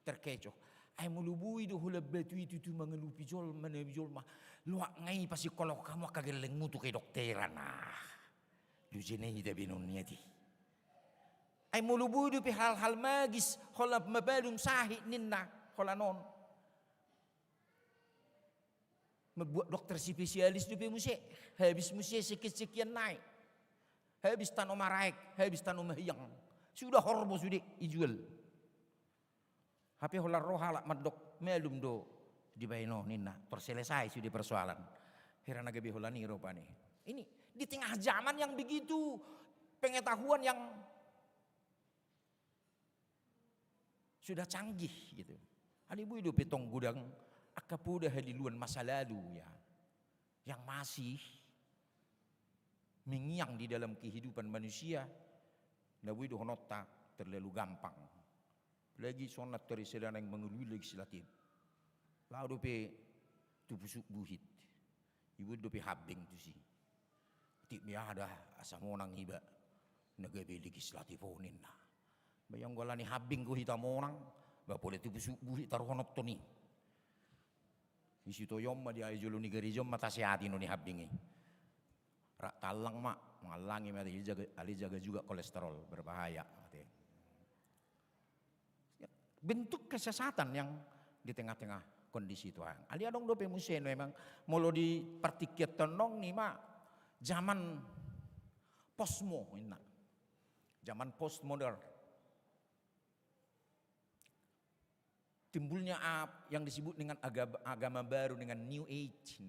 terkecoh ai mulubui do hula betu itu tu mengelupi jol mah luak ngai pasti kalau kamu kageleng mutu ke dokteran lu jenehi da binonnya ti ai mulubui do hal-hal magis hola mabalum sahih ninna hola non membuat dokter spesialis du pe muse habis muse sekian naik habis tanu maraek habis tanu mahyang sudah horbo sudah ijual HP holar roha lak madok melum do di baino ninna terselesai sudah persoalan herana gabe holani rupane ini di tengah zaman yang begitu pengetahuan yang sudah canggih gitu ali bu hidup petong gudang akapuda haliluan masa lalu ya yang masih mengiang di dalam kehidupan manusia nawi do honota terlalu gampang lagi sonat terisedan yang mengelui legislatif lalu pe tu busuk buhit ibu do pe habeng tu si ti biada asa monang hiba nagabe legislatif oninna Bayang gua ni habing ko hitam orang, ba boleh tu buhi taruhanop to ni. Isi to yom ma di ay julu ni gerijom mata sehati no ni habingi. Rak talang mak ngalangi mati ali jaga juga kolesterol berbahaya. Bentuk kesesatan yang di tengah-tengah kondisi Tuhan. Ali adong dope musen memang molo di partiket tonong ni mak zaman postmo ina. Zaman postmodern. Timbulnya yang disebut dengan agama baru dengan New Age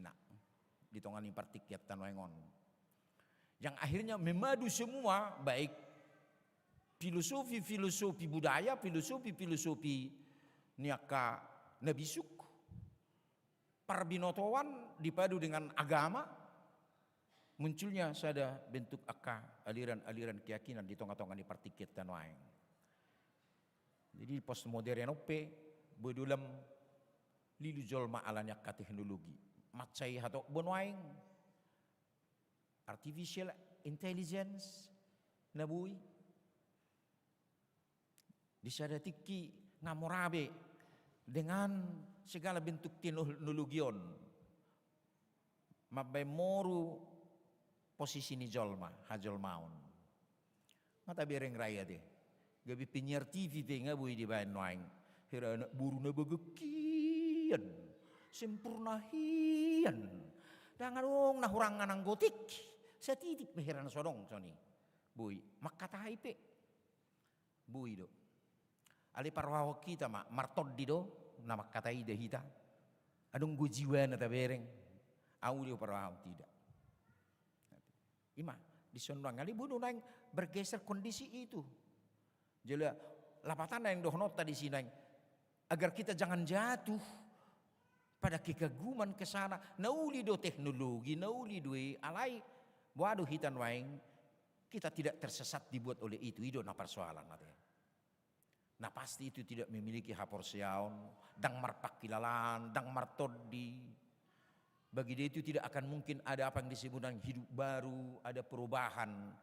di tongani partiket tanwengon. Yang akhirnya memadu semua baik filosofi budaya, filosofi niaka nabisuk, parbinotowan dipadu dengan agama, munculnya sada bentuk aliran-aliran keyakinan di tongah-tongah di partiket tanwaeng. Jadi postmodern ope bedulam lilu jolma alanya ka teknologi macai hatok bonwaing artificial intelligence nabui disadatiki ngamorabe dengan segala bentuk teknologion mabay moru posisi ni jolma hajol maun mata bereng raya deh gabi penyiar TV pe ngabui di bayan waing hera anak buru na bagekian sempurnahian dangadong nahurangan ang gotik sa titik meheran sodong soni bui makkatai pe bui do ali parwaho kita mak martod di do na makkatai de hita adong gojiwa na tabereng audio parwaho tidak ima disondang ali bunuh nang bergeser kondisi itu jela lapatan yang dohnot tadi sinang agar kita jangan jatuh pada kekaguman ke sana. Nauli do teknologi, nauli do alai waduh hitan waing kita tidak tersesat dibuat oleh itu na persoalan nate. Nah pasti itu tidak memiliki haporseaon, dang marpak kilalan, dang martodi. Bagi dia itu tidak akan mungkin ada apa yang disebut dengan hidup baru, ada perubahan.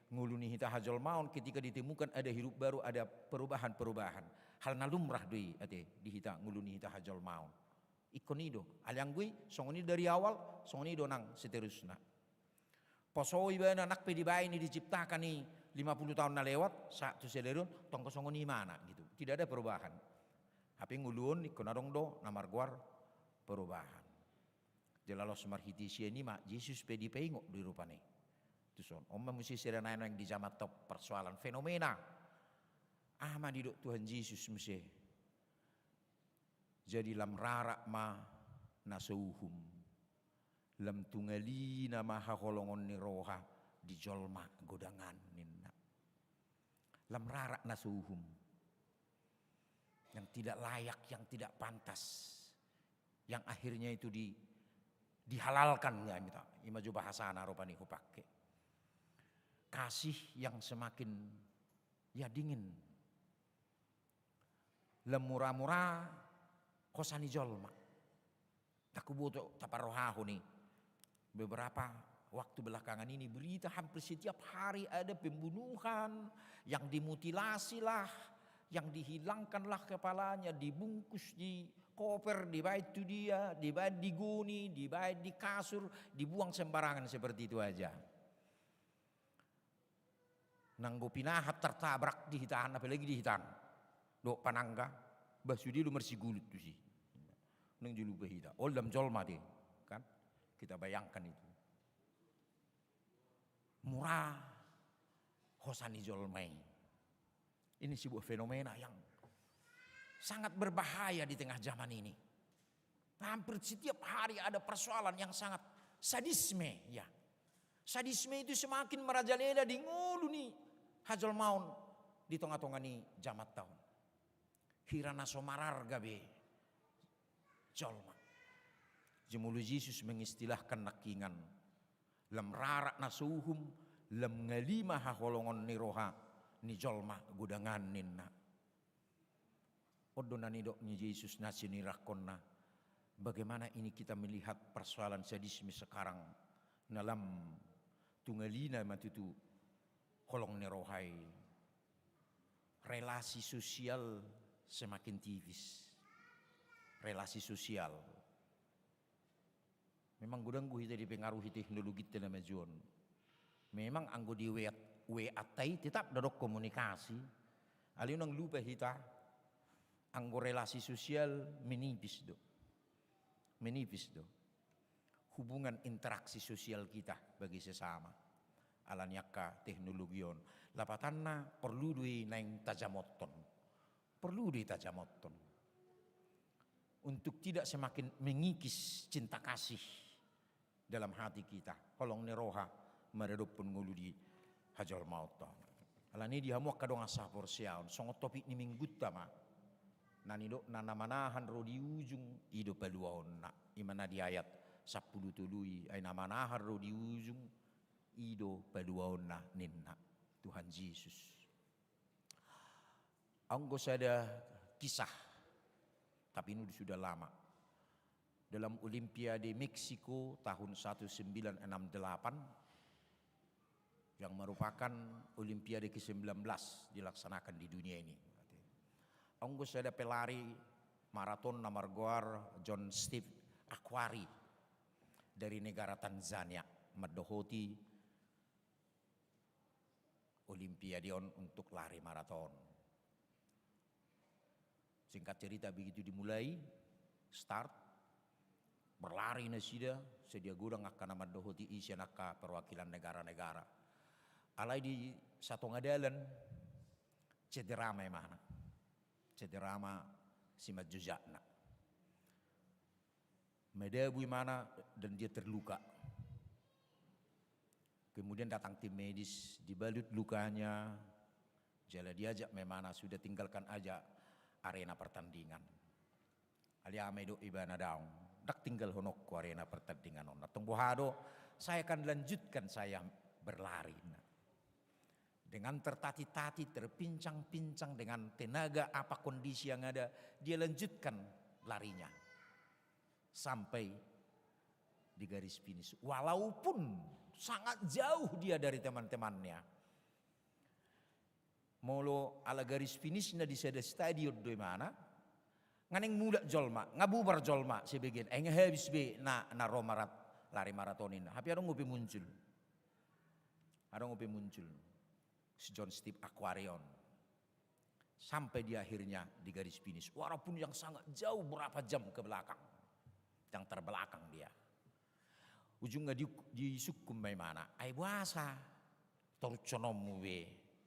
Nguluni hita hajol maun ketika ditemukan ada hidup baru, ada perubahan-perubahan. Hal nalumrah doi ate di hita nguluni hita hajol maun. Ikonido, aliang gue songoni dari awal, songoni donang seterusnya. Posoi bana anak pedibai ini diciptakan nih 50 tahun na lewat, satu selerun tongko songoni mana gitu. Tidak ada perubahan. Tapi ngulun ikonarong do namarguar perubahan. Jelalos marhitisi ini mak Yesus pedi peingok di rupane. Tuson, omma mesti serana yang di zaman top persoalan fenomena. Didok Tuhan Yesus mesti jadi lam rarak ma nasauhum lam tungali nama haholongon ni roha di jolma godangan ninna lam rarak nasauhum yang tidak layak, yang tidak pantas, yang akhirnya itu dihalalkan ya minta imaju bahasana rupani ku pakai kasih yang semakin ya dingin lemura-mura kosani jolma. Taku butuh taparohahu nih. Beberapa waktu belakangan ini berita hampir setiap hari ada pembunuhan, yang dimutilasi lah, yang dihilangkanlah kepalanya, dibungkus di koper, dibaik itu dia, dibaik di guni, dibaik di kasur, dibuang sembarangan seperti itu aja. Nanggo pinahat tertabrak di hitan, apalagi di hitan. Dok panangga basudi lu mersi gulut tu sih nang julu bahida oldam jolma deh kan kita bayangkan itu murah hosani jolmai ini sebuah fenomena yang sangat berbahaya di tengah zaman ini. Hampir setiap hari ada persoalan yang sangat sadisme ya. Sadisme itu semakin merajalela di ngulu nih hajol maun di tengah-tengah nih jamat tahun. Hirana somarar gabe jolma. Jemulu Yesus mengistilahkan nakingan lam rarak nasuhum lam ngalima haholongon ni roha ni jolma gudangan ninna. Odo nani dok ni Yesus nasi nirakonna. Bagaimana ini kita melihat persoalan sadisme sekarang dalam tungalina matutu holong ni rohai relasi sosial semakin tipis. Relasi sosial. Memang gudang gue itu dipengaruhi teknologi telemajon. Memang anggo di WA tai tetap dodok komunikasi. Alih nang lupa kita anggo relasi sosial menipis do. Menipis do. Hubungan interaksi sosial kita bagi sesama. Alanyaka teknologion. Lapatanna perlu duwi naing tajamoton. Perlu duwi tajamoton. Untuk tidak semakin mengikis cinta kasih dalam hati kita. Kolong neroha meredup pun ngulu di hajal mauta. Alani dihamuak kadong asa porsiaon. Songot topik ni minggut tama. Nanido nanamanahan ro di ujung ido paluaon na. Imana di ayat 10 tului ay namanahan ro di ujung ido paluaon na ninna. Tuhan Yesus. Anggo ada kisah, tapi ini sudah lama. Dalam Olimpiade Meksiko tahun 1968 yang merupakan Olimpiade ke-19 dilaksanakan di dunia ini. Anggo ada pelari maraton nomor John Steve Akhwari dari negara Tanzania mendohoti Olimpiadion untuk lari maraton. Singkat cerita begitu dimulai, start, berlari nasida, sedia gudang akan nama dohoti isya naka perwakilan negara-negara. Alai di satu ngadalan, cederama mana? Cederama si majujana. Medabui mana dan dia terluka. Kemudian datang tim medis, dibalut lukanya, jala diajak memana sudah tinggalkan aja arena pertandingan. Alia medo ibana daun, dak tinggal honok ku arena pertandingan on. Tungguhado, saya akan lanjutkan saya berlari. Dengan tertati-tati, terpincang-pincang dengan tenaga apa kondisi yang ada, dia lanjutkan larinya sampai di garis finish. Walaupun sangat jauh dia dari teman-temannya. Molo ala garis finishnya di sada stadion do mana? Nganeng muda jolma, ngabubar jolma sebagian. Habis be na romarat lari maratonin. Tapi ada ngopi muncul. Ada ngopi muncul. Si John Steve Aquarion. Sampai di akhirnya di garis finish. Walaupun yang sangat jauh berapa jam ke belakang. Yang terbelakang dia. Ujungnya disukum may mana. Ay buasa. Torconomu be.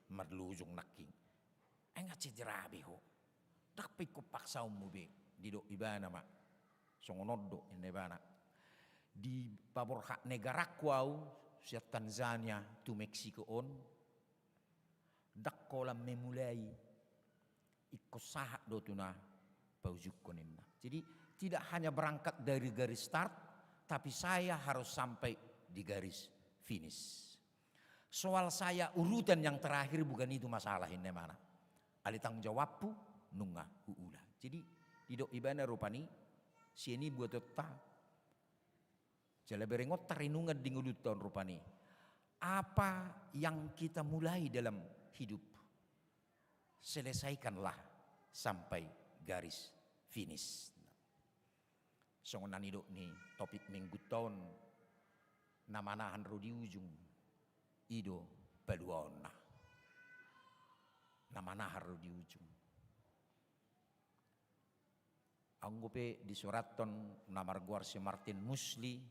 Merlujung naking. Ay nga cederabi ho. Dakpay ko paksaw mo be. Dido ibana ma. Songonoddo in ibana. Di paborha negara kwaw. Siya Tanzania to Mexico on. Dakko lang memulai. Ikosaha do to na. Paujuk ko ninna. Jadi tidak hanya berangkat dari garis start. Tapi saya harus sampai di garis finish. Soal saya urutan yang terakhir bukan itu masalah ini mana. Ali tanggung jawabku nunga uula. Jadi didok ibana rupani si ini buat tetap. Jala berengot tarinungan di ngudut tahun rupani. Apa yang kita mulai dalam hidup selesaikanlah sampai garis finish. Songonan idok nih topik minggu tahun namanahan rodi ujung. Ido paluona. Namanahan rodi ujung. Anggope di suraton namarguar si Martin Musli.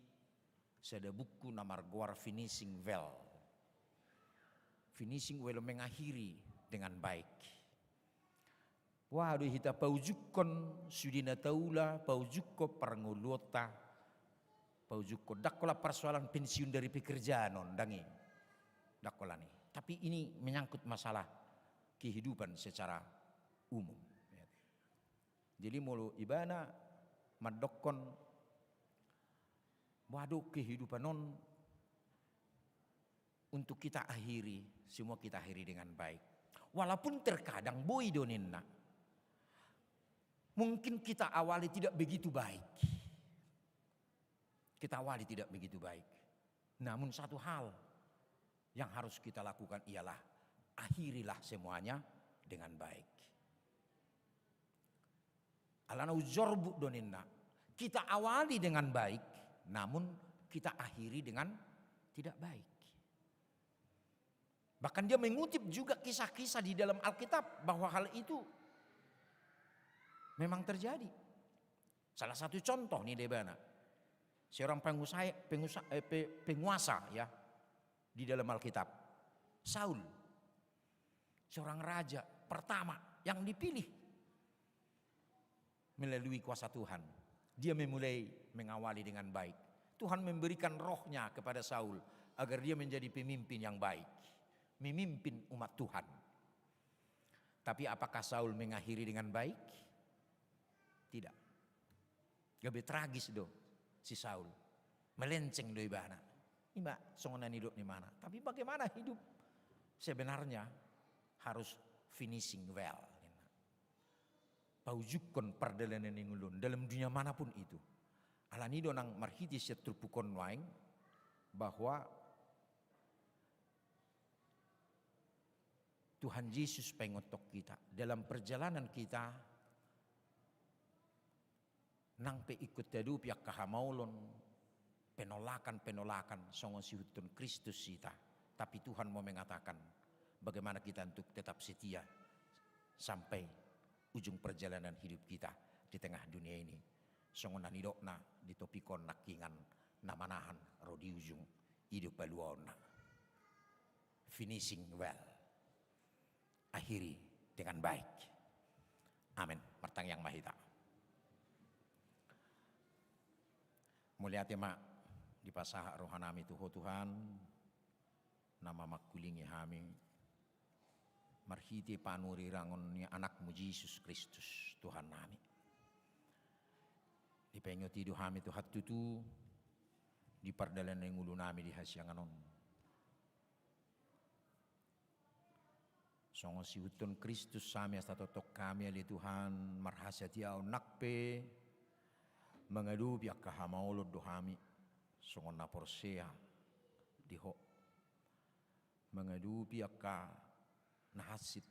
Sada buku namarguar finishing well. Finishing well mengakhiri dengan baik. Waduh hita paujukon sudina taula paujukko parngulota paujukko dakkola persoalan pensiun dari pekerjaan on dangi dakkola nih. Tapi ini menyangkut masalah kehidupan secara umum. Jadi mulu ibana madokon waduh kehidupan non untuk kita akhiri, semua kita akhiri dengan baik. Walaupun terkadang boidoninna mungkin kita awali tidak begitu baik. Kita awali tidak begitu baik. Namun satu hal yang harus kita lakukan ialah akhirilah semuanya dengan baik. Alana ujorbu doninna. Kita awali dengan baik, namun kita akhiri dengan tidak baik. Bahkan dia mengutip juga kisah-kisah di dalam Alkitab bahwa hal itu memang terjadi. Salah satu contoh nih Debana, seorang penguasa ya di dalam Alkitab, Saul, seorang raja pertama yang dipilih melalui kuasa Tuhan. Dia memulai mengawali dengan baik. Tuhan memberikan rohnya kepada Saul agar dia menjadi pemimpin yang baik, memimpin umat Tuhan. Tapi apakah Saul mengakhiri dengan baik? Tidak. Lebih tragis do si Saul. Melenceng do ibana. Ima songonan hidup di mana? Tapi bagaimana hidup sebenarnya harus finishing well. Paujukon pardalanan yang ulun dalam dunia manapun itu. Alani donang marhiti setrupukon waing bahwa Tuhan Yesus pengotok kita dalam perjalanan kita nang pe ikut tadu piak kahamaulon penolakan songon sihutun Kristus kita. Tapi Tuhan mau mengatakan bagaimana kita untuk tetap setia sampai ujung perjalanan hidup kita di tengah dunia ini. Songon nanidokna di topikon nakingan namanahan rodi ujung hidup baluona. Finishing well. Akhiri dengan baik. Amin. Martang yang mahita. Mulia tema di pasah rohanami Tuhan nama makulingi hami marhiti panuri rangon ni anakmu Yesus Kristus Tuhan nami. Dipengoti duhami Tuhan tutu di pardalan yang ulu nami di hasyanganon. Songo siutun Kristus sami asta totok kami ali Tuhan marhasati au nakpe mengadu biak kahamaulod duhami songo naporsea diho mengadu biak ka nahasit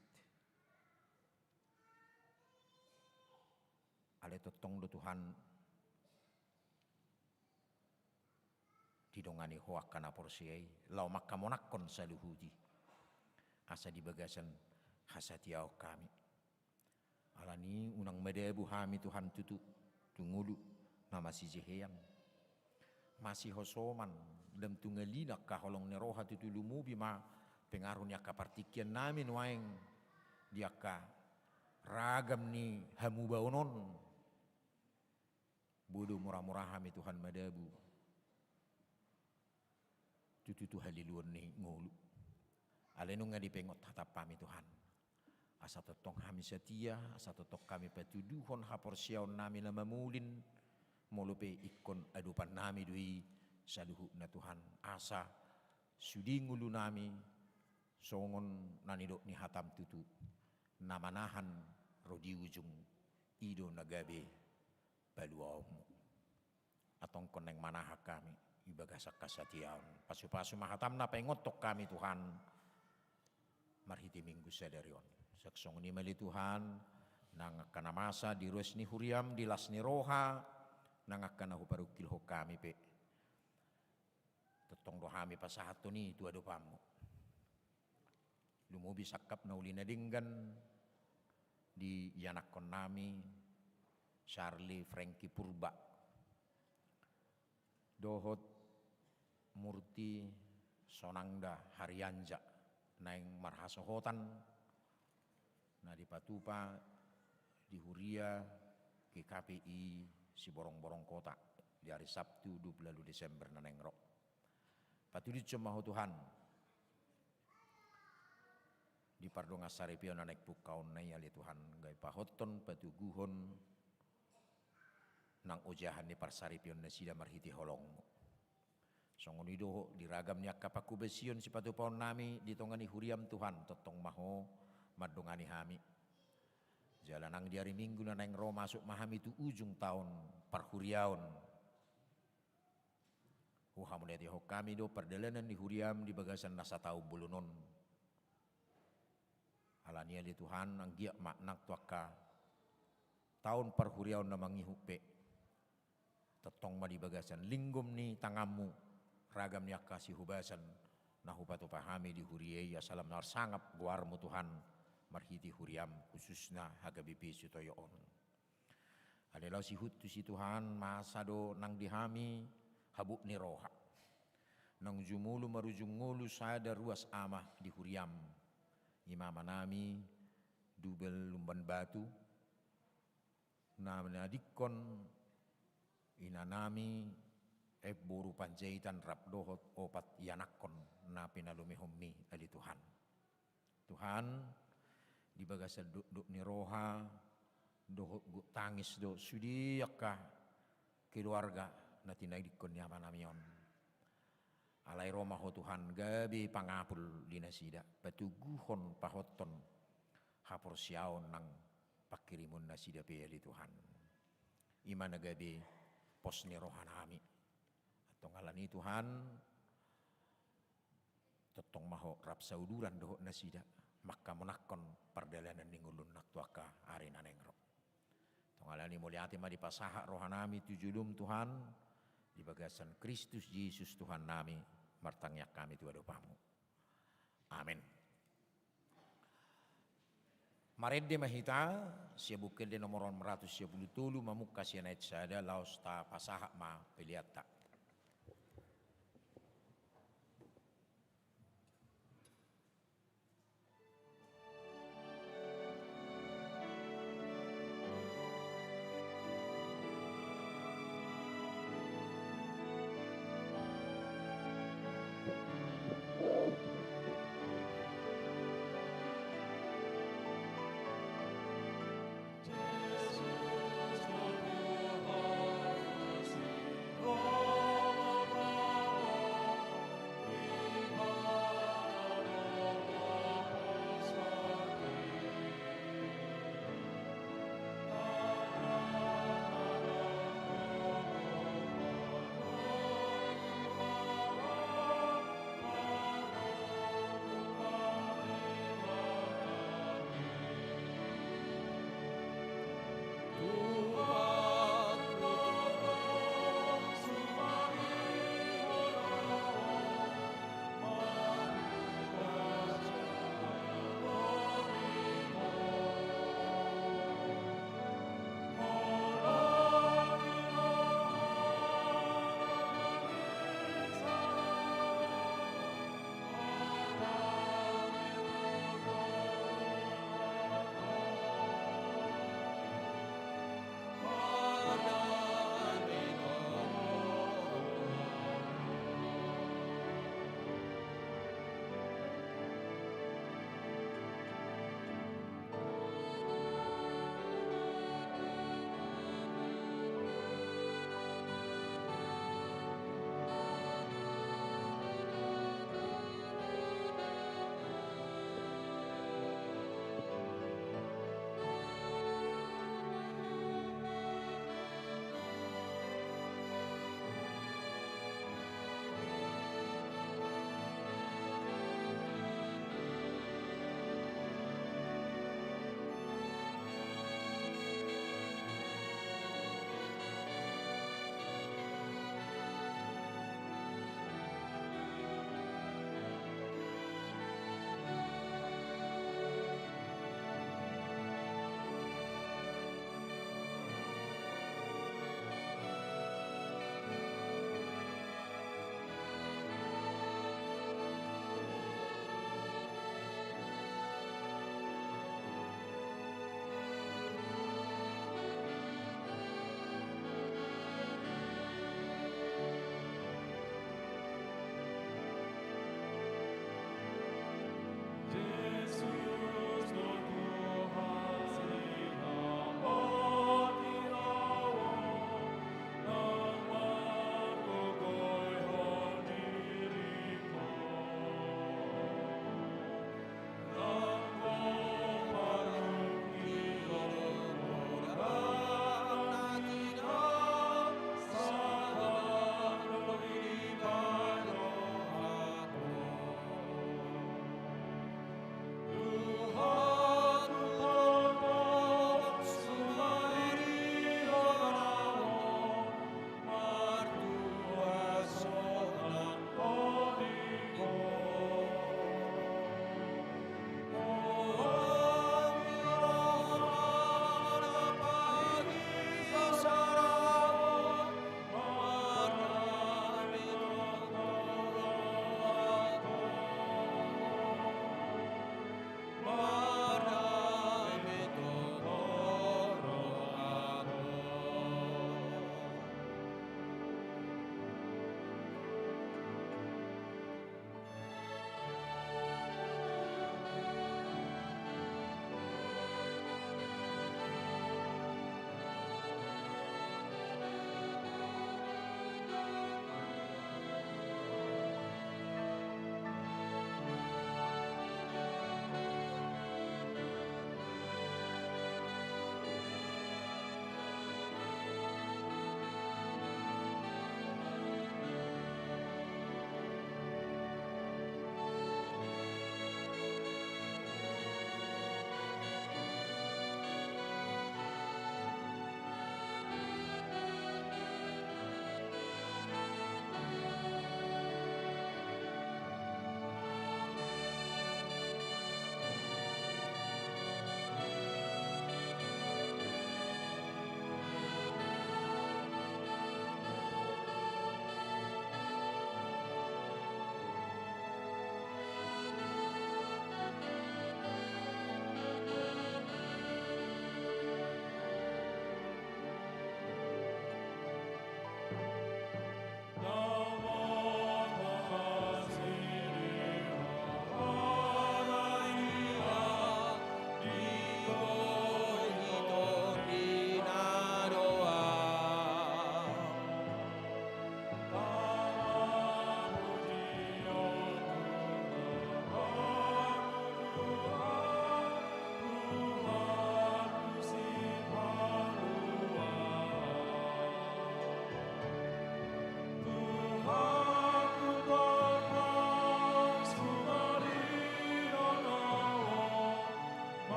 ale totong do Tuhan didongani hoak kana porsiai lau makamonakon saluhudi asa di bagasan hasatiau kami alani unang medebu hami Tuhan tutu tungulu nama si jeheyang masih hosoman dem tungelina kaholong neroha tutu lumu bima pengaruh ni aka partikian namin waeng diaka ragam ni hamu baunon bodoh murah-murah hami Tuhan medebu tutu haliluan ni ngulu alenung nga dipengot hatap kami Tuhan asa totong kami setia asa totong kami petuduhon haporsiaon nami na mamulin molupe ikon adupan nami dui saluhu na Tuhan asa sudi ngulu nami songon nanidok ni hatam tutu namanahan rodi ujung ido nagabe baluamu atong koneng manahak kami ibagasak kasatiaon pasu-pasu mahatam na pengotok kami Tuhan marhiti minggu sadarion saksong ni mali Tuhan nangakana masa di ruas ni huriam di las ni roha nangakana huparukil ho kami pe tetong dohami pasahato ni itu ado pamu lumubi sakap na uli na dinggan di yanakon nami Charlie Frankie Purba dohot Murti Sonangda Haryanja naing marhasohotan na di Patupa di Huria ke KPI si borong-borong kota di hari Sabtu 20 Desember na nengro patudit cumaho Tuhan di pardonga saripio na naik pukaon na yali Tuhan gay pahoton patuguhon nang ujahan ni parsaripion na sida marhiti holong songon ido diragam niya kapakubesion si patupaon nami ditongani huriam Tuhan totong maho madongani hami jalanang di hari Minggu na nang ro masuk mahami tu ujung tahun parhuriaon huhamuleti ho kami do perdalanan di huriam di bagasan nasa tau bulunon Alania di Tuhan ang giyak maknak tuaka tahun perhuriaw na mangihupe tetong madibagasan linggom ni tangamu ragam ni akasi hubasan na hupatu pahami di huriya salam nar sangap guarmu Tuhan marhiti huriam khususna hagabipi sutoyoon. Adalah si hutu si Tuhan masado nang dihami habuk ni roha nang jumulu marujungulu sada ruas amah di huriam imama nami dubel lumban batu na menadikon inanami boru panjaitan rabdohot opat yanakon na pinalumihommi ali Tuhan. Tuhan di bagasa duk ni roha dohot tangis do sudiaka keluarga na tinadikon yaman namion. Alai Roma ho Tuhan gabi pangapul dinasida patuguhon pahoton hapor siaon nang pakirimun nasida peli Tuhan. Iman gabi pos ni rohanami. Atong alani Tuhan totong maho rap sauduran doh nasida maka menakon perdalanan ningulun naktuaka arena nengro. Tong alani muliati madi pasaha rohanami tujulum Tuhan di bagasan Kristus Yesus Tuhan nami martangyak kami tuha dopamu. Amin. Maredde mahita siya bukil de nomoron 170 mamuk kasianait sada laos ta pasaha ma peliata. Oh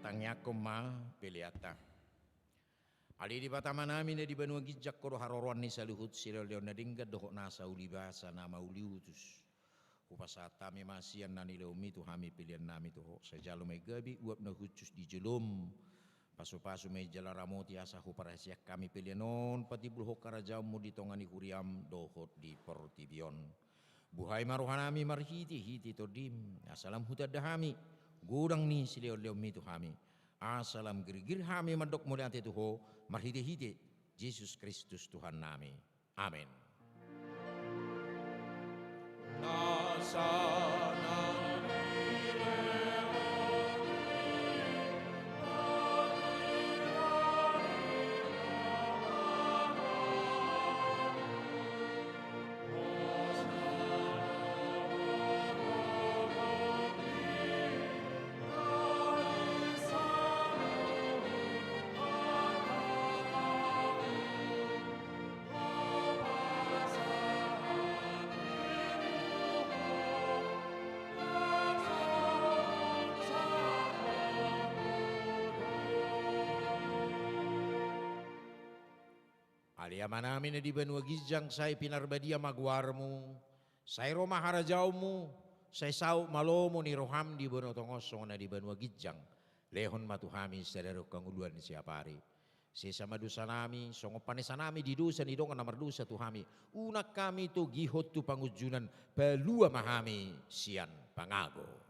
tangyakom ma peliata. Ali di batama namin na di banua gijak koro haroruan ni sa luhut sila leon na dingga doho nasa ulibasa na mauliutus. Upasata mi masian na nila umitu hami pilihan nami toho. Sa jalo may gabi uap na hutus di jelum. Paso-paso may jalaramoti asa huparasyak kami pilihanon. Pati bulho karajam mo di tongani huriam dohot di portibion. Buhay maruhanami marhiti-hiti to dim. Asalam hutadahami. Gudang ni sila leon umitu hami. Asalam gerigir hami mandok muli ante tuho marhiti-hiti Yesus Kristus Tuhan nami. Amin. Aliyaman namin na di banua gizjang say pinarbadia magwarmo, say Roma harajawmo, say sao malomo ni roham di banua tongosong na di banua gizjang, lehon matuhami sa darok kanguluan siapari. Sesa madusa nami, songo panesa nami di dosa ni dongan namardusa tuhami, unak kami tu gihot tu pangujunan, pelua mahami sian pangago.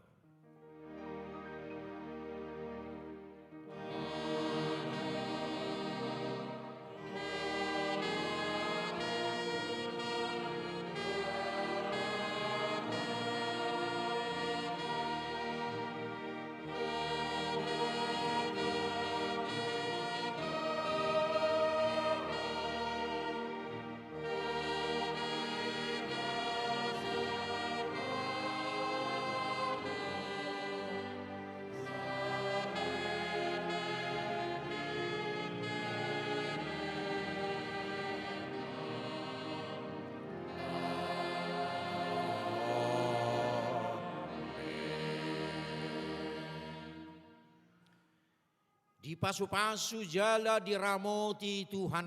Di pasu-pasu jala diramoti Tuhan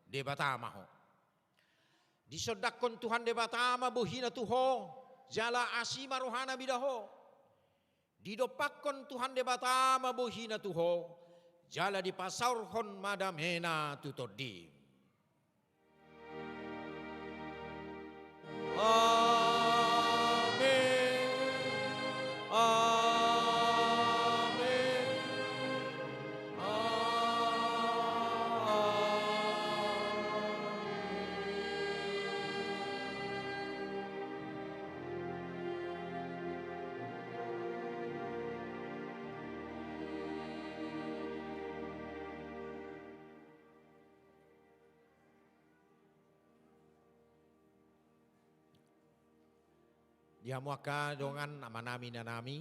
debatamaho. Disodakon Tuhan debatama buhina tuho jala asima rohana bidaho. Didopakon Tuhan debatama buhina tuho jala dipasaurhon madamena tutodi. Dihamuaka dongan amanami nanami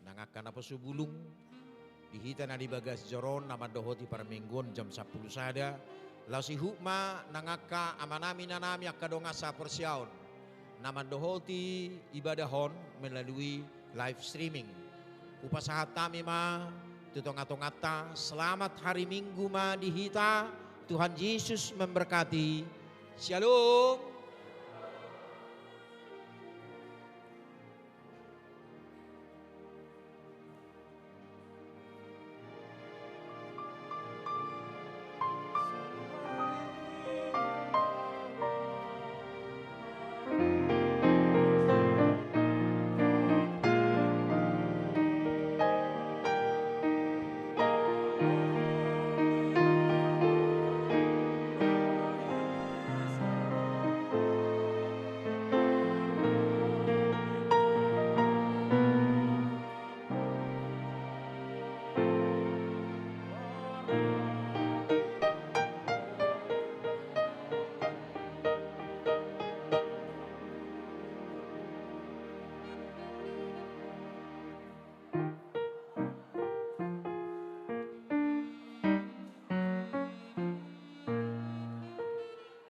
nangakan apa subulung dihita na di bagas joron nama dohoti parminggon jam 10 sada lau si hukma nangaka amanami nanami akka donga sa persyaon nama dohoti ibadahon melalui live streaming upasahat kami ma tutong-atong-ata selamat hari Minggu ma dihita Tuhan Yesus memberkati. Shalom.